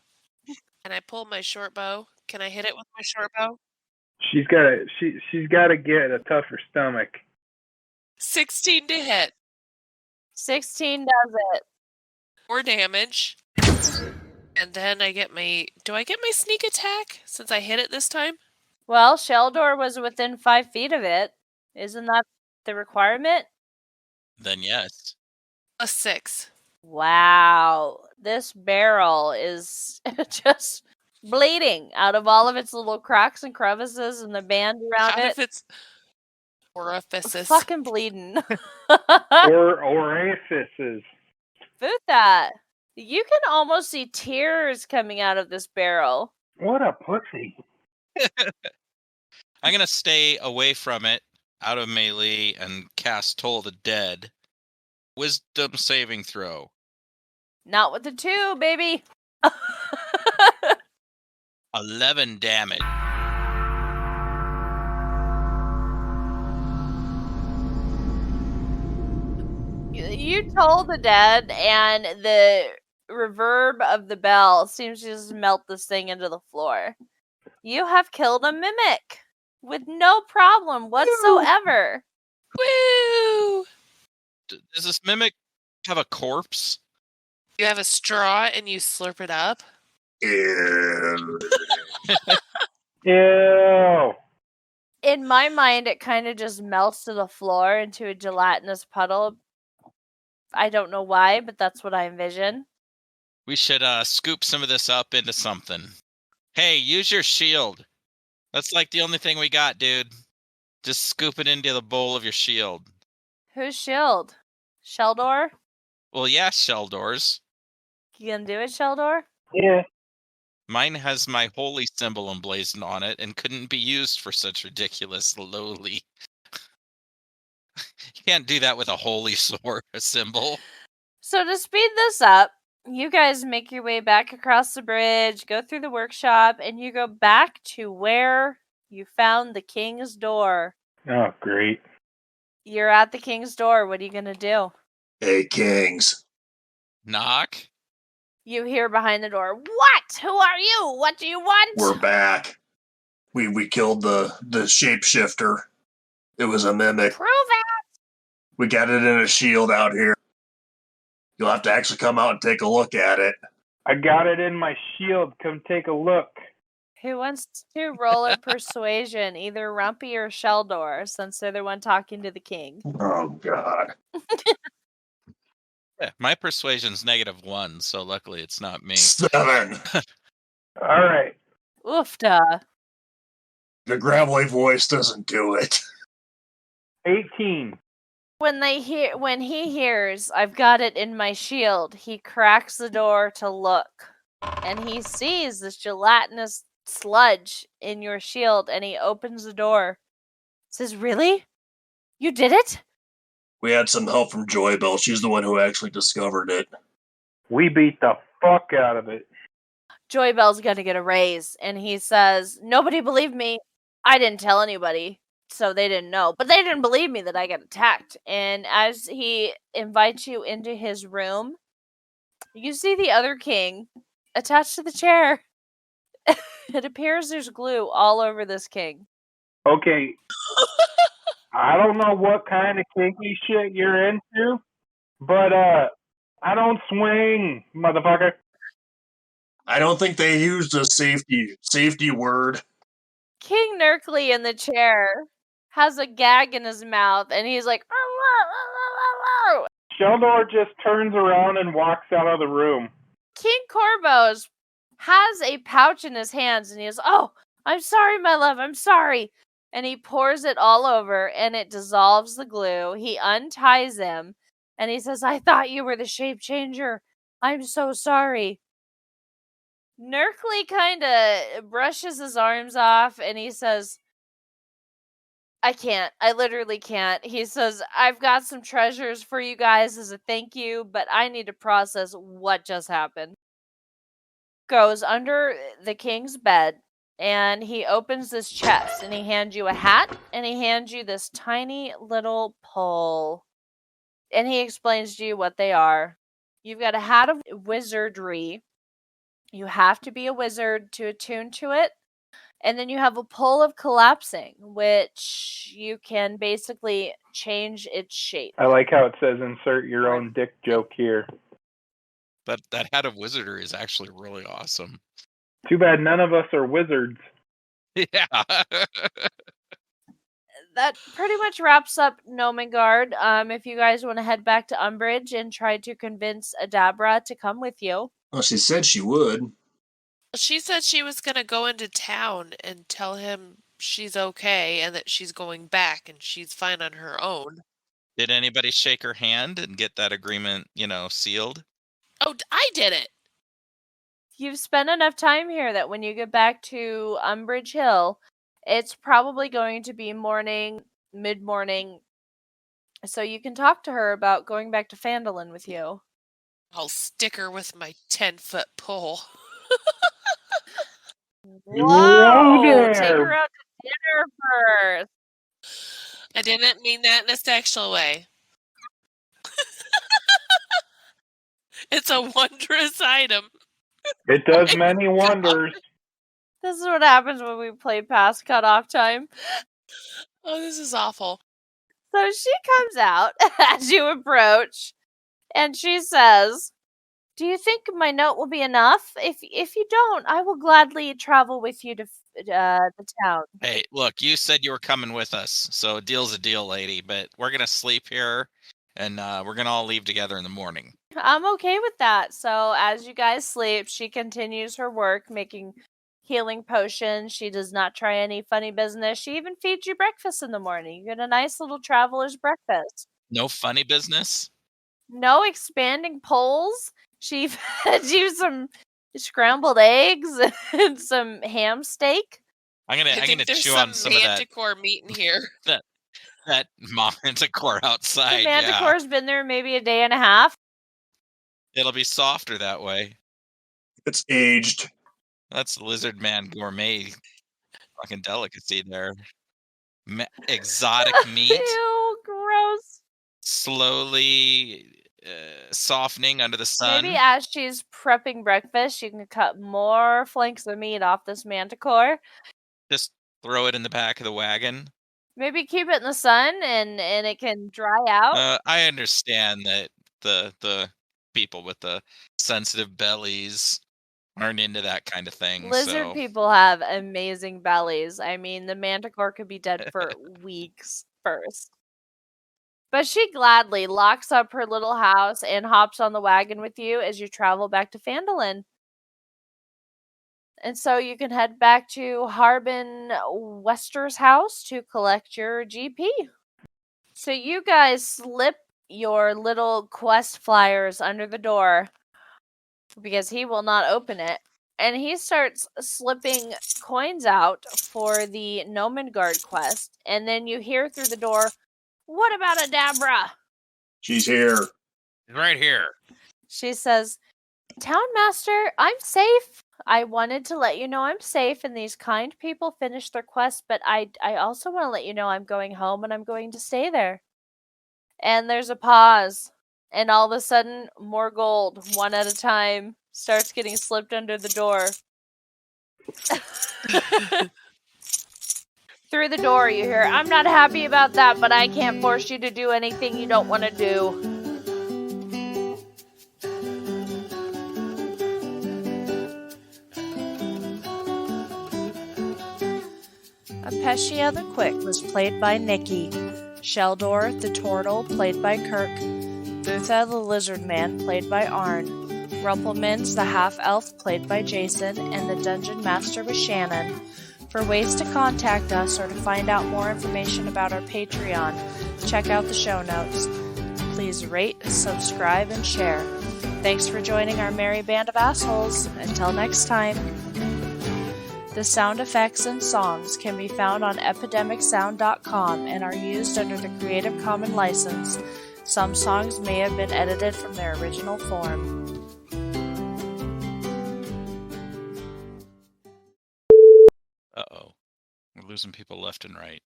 Can I pull my short bow? Can I hit it with my short bow? She's got to get a tougher stomach. 16 to hit. 16 does it. 4 damage. And then I get my... Do I get my sneak attack since I hit it this time? Well, Sheldor was within 5 feet of it. Isn't that the requirement? Then yes. A 6. Wow. This barrel is just bleeding out of all of its little cracks and crevices and the band around Out it. of its orifices. Fucking bleeding. Or orifices. Boot that. You can almost see tears coming out of this barrel. What a pussy. I'm going to stay away from it, out of melee, and cast Toll of the Dead. Wisdom saving throw. Not with the 2, baby. 11 damage. You told the dead, and the reverb of the bell seems to just melt this thing into the floor. You have killed a mimic with no problem whatsoever. Woo! Does this mimic have a corpse? You have a straw and you slurp it up. Ew. Ew. In my mind, it kind of just melts to the floor into a gelatinous puddle. I don't know why, but that's what I envision. We should scoop some of this up into something. Hey, use your shield. That's like the only thing we got, dude. Just scoop it into the bowl of your shield. Whose shield? Sheldor? Well, yeah, Sheldor's. You gonna do it, Sheldor? Yeah. Mine has my holy symbol emblazoned on it and couldn't be used for such ridiculous lowly. You can't do that with a holy sword, a symbol. So to speed this up, you guys make your way back across the bridge, go through the workshop, and you go back to where you found the king's door. Oh, great. You're at the king's door. What are you gonna do? Hey, Kings. Knock. You hear behind the door, "What? Who are you? What do you want?" We're back. We killed the shapeshifter. It was a mimic. Prove it! We got it in a shield out here. You'll have to actually come out and take a look at it. I got it in my shield. Come take a look. Who wants to roll a persuasion, either Rumpy or Sheldor, since they're the one talking to the king? Oh, God. Yeah, my persuasion's -1, so luckily it's not me. 7. All right. Oofda. The gravelly voice doesn't do it. 18. When he hears, I've got it in my shield, he cracks the door to look. And he sees this gelatinous sludge in your shield, and he opens the door. Says, really? You did it? We had some help from Joybell. She's the one who actually discovered it. We beat the fuck out of it. Joybell's gonna get a raise, and he says, nobody believed me. I didn't tell anybody, so they didn't know. But they didn't believe me that I got attacked. And as he invites you into his room, you see the other king attached to the chair. It appears there's glue all over this king. Okay. I don't know what kind of kinky shit you're into, but I don't swing, motherfucker. I don't think they used a safety word. King Nerkly in the chair has a gag in his mouth, and he's like, Sheldor just turns around and walks out of the room. King Corvos has a pouch in his hands, and he goes, oh, I'm sorry, my love, I'm sorry. And he pours it all over, and it dissolves the glue. He unties him, and he says, I thought you were the shape changer. I'm so sorry. Nerkly kind of brushes his arms off, and he says, I can't. I literally can't. He says, I've got some treasures for you guys as a thank you, but I need to process what just happened. Goes under the king's bed, and he opens this chest, and he hands you a hat, and he hands you this tiny little pole. And he explains to you what they are. You've got a hat of wizardry. You have to be a wizard to attune to it. And then you have a pole of collapsing, which you can basically change its shape. I like how it says insert your own dick joke here. But that hat of wizardry is actually really awesome. Too bad none of us are wizards. Yeah. That pretty much wraps up Nomengard. If you guys want to head back to Umbridge and try to convince Adabra to come with you. Well, she said she would. She said she was going to go into town and tell him she's okay and that she's going back and she's fine on her own. Did anybody shake her hand and get that agreement, sealed? Oh, I did it. You've spent enough time here that when you get back to Umbridge Hill, it's probably going to be morning, mid-morning, so you can talk to her about going back to Phandalin with you. I'll stick her with my 10-foot pole. Whoa! Take her out to dinner first. I didn't mean that in a sexual way. It's a wondrous item. It does many wonders. This is what happens when we play past cutoff time. Oh, this is awful. So she comes out as you approach, and she says, do you think my note will be enough? If you don't, I will gladly travel with you to the town. Hey, look, you said you were coming with us, so a deal's a deal, lady, but we're going to sleep here, and we're going to all leave together in the morning. I'm okay with that. So as you guys sleep, she continues her work, making healing potions. She does not try any funny business. She even feeds you breakfast in the morning. You get a nice little traveler's breakfast. No funny business? No expanding poles. She fed you some scrambled eggs and some ham steak. I'm gonna chew on some of that manticore meat in here. that manticore outside. The manticore's been there maybe a day and a half. It'll be softer that way. It's aged. That's lizard man gourmet fucking delicacy there. Exotic meat. Ew, gross. Slowly softening under the sun. Maybe as she's prepping breakfast, you can cut more flanks of meat off this manticore. Just throw it in the back of the wagon. Maybe keep it in the sun and it can dry out. I understand that the people with the sensitive bellies aren't into that kind of thing. Lizard So people have amazing bellies. I mean, the manticore could be dead for weeks first. But she gladly locks up her little house and hops on the wagon with you as you travel back to Phandalin. And so you can head back to Harbin Wester's house to collect your GP. So you guys slip your little quest flyers under the door because he will not open it. And he starts slipping coins out for the Nomengard quest. And then you hear through the door, "What about Adabra?" She's here. Right here. She says, "Townmaster, I'm safe. I wanted to let you know I'm safe and these kind people finished their quest, but I also want to let you know I'm going home and I'm going to stay there." And there's a pause. And all of a sudden, more gold, one at a time, starts getting slipped under the door. Through the door, you hear, "I'm not happy about that, but I can't force you to do anything you don't want to do." Apecia the Quick was played by Nikki. Sheldor the Turtle, played by Kirk. Butha the Lizard Man, played by Arn. Rumpelmans the Half-Elf, played by Jason. And the Dungeon Master was Shannon. For ways to contact us or to find out more information about our Patreon, check out the show notes. Please rate, subscribe, and share. Thanks for joining our merry band of assholes. Until next time. The sound effects and songs can be found on epidemicsound.com and are used under the Creative Commons license. Some songs may have been edited from their original form. uh-oh. We're losing people left and right.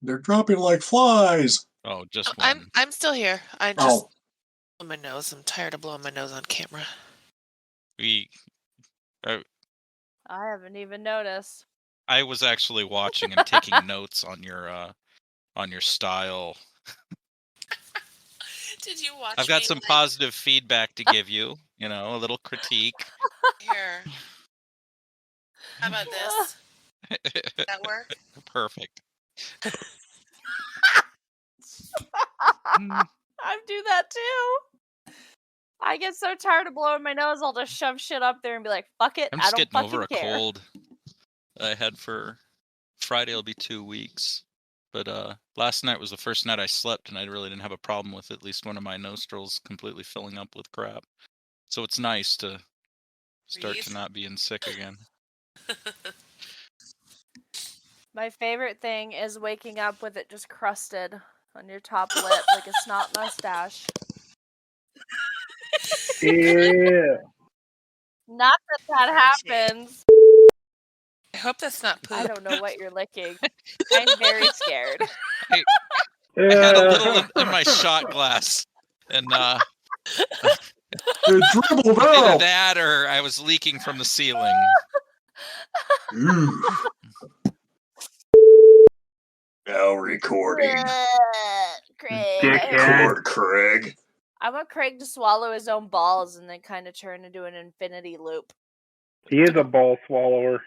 They're dropping like flies. Oh, just one. I'm still here. I just Oh, blow my nose. I'm tired of blowing my nose on camera. I haven't even noticed. I was actually watching and taking notes on your style. Did you watch? I've got me some when I- positive feedback to give you. You know, a little critique. Here. How about this? Does that work? Perfect. I do that too. I get so tired of blowing my nose, I'll just shove shit up there and be like, "Fuck it, I'm I just don't getting fucking over a care." cold I had for Friday. It'll be 2 weeks. But last night was the first night I slept, and I really didn't have a problem with at least one of my nostrils completely filling up with crap. So it's nice to start Breathe. to not being sick again. My favorite thing is waking up with it just crusted on your top lip like a snot mustache. Yeah. Not that happens. I hope that's not poop. I don't know what you're licking. I'm very scared. I had a little in my shot glass, and it dribbled either out. that or I was leaking from the ceiling. Mm. Now recording. Craig. Dickhead. Record, Craig. I want Craig to swallow his own balls and then kind of turn into an infinity loop. He is a ball swallower.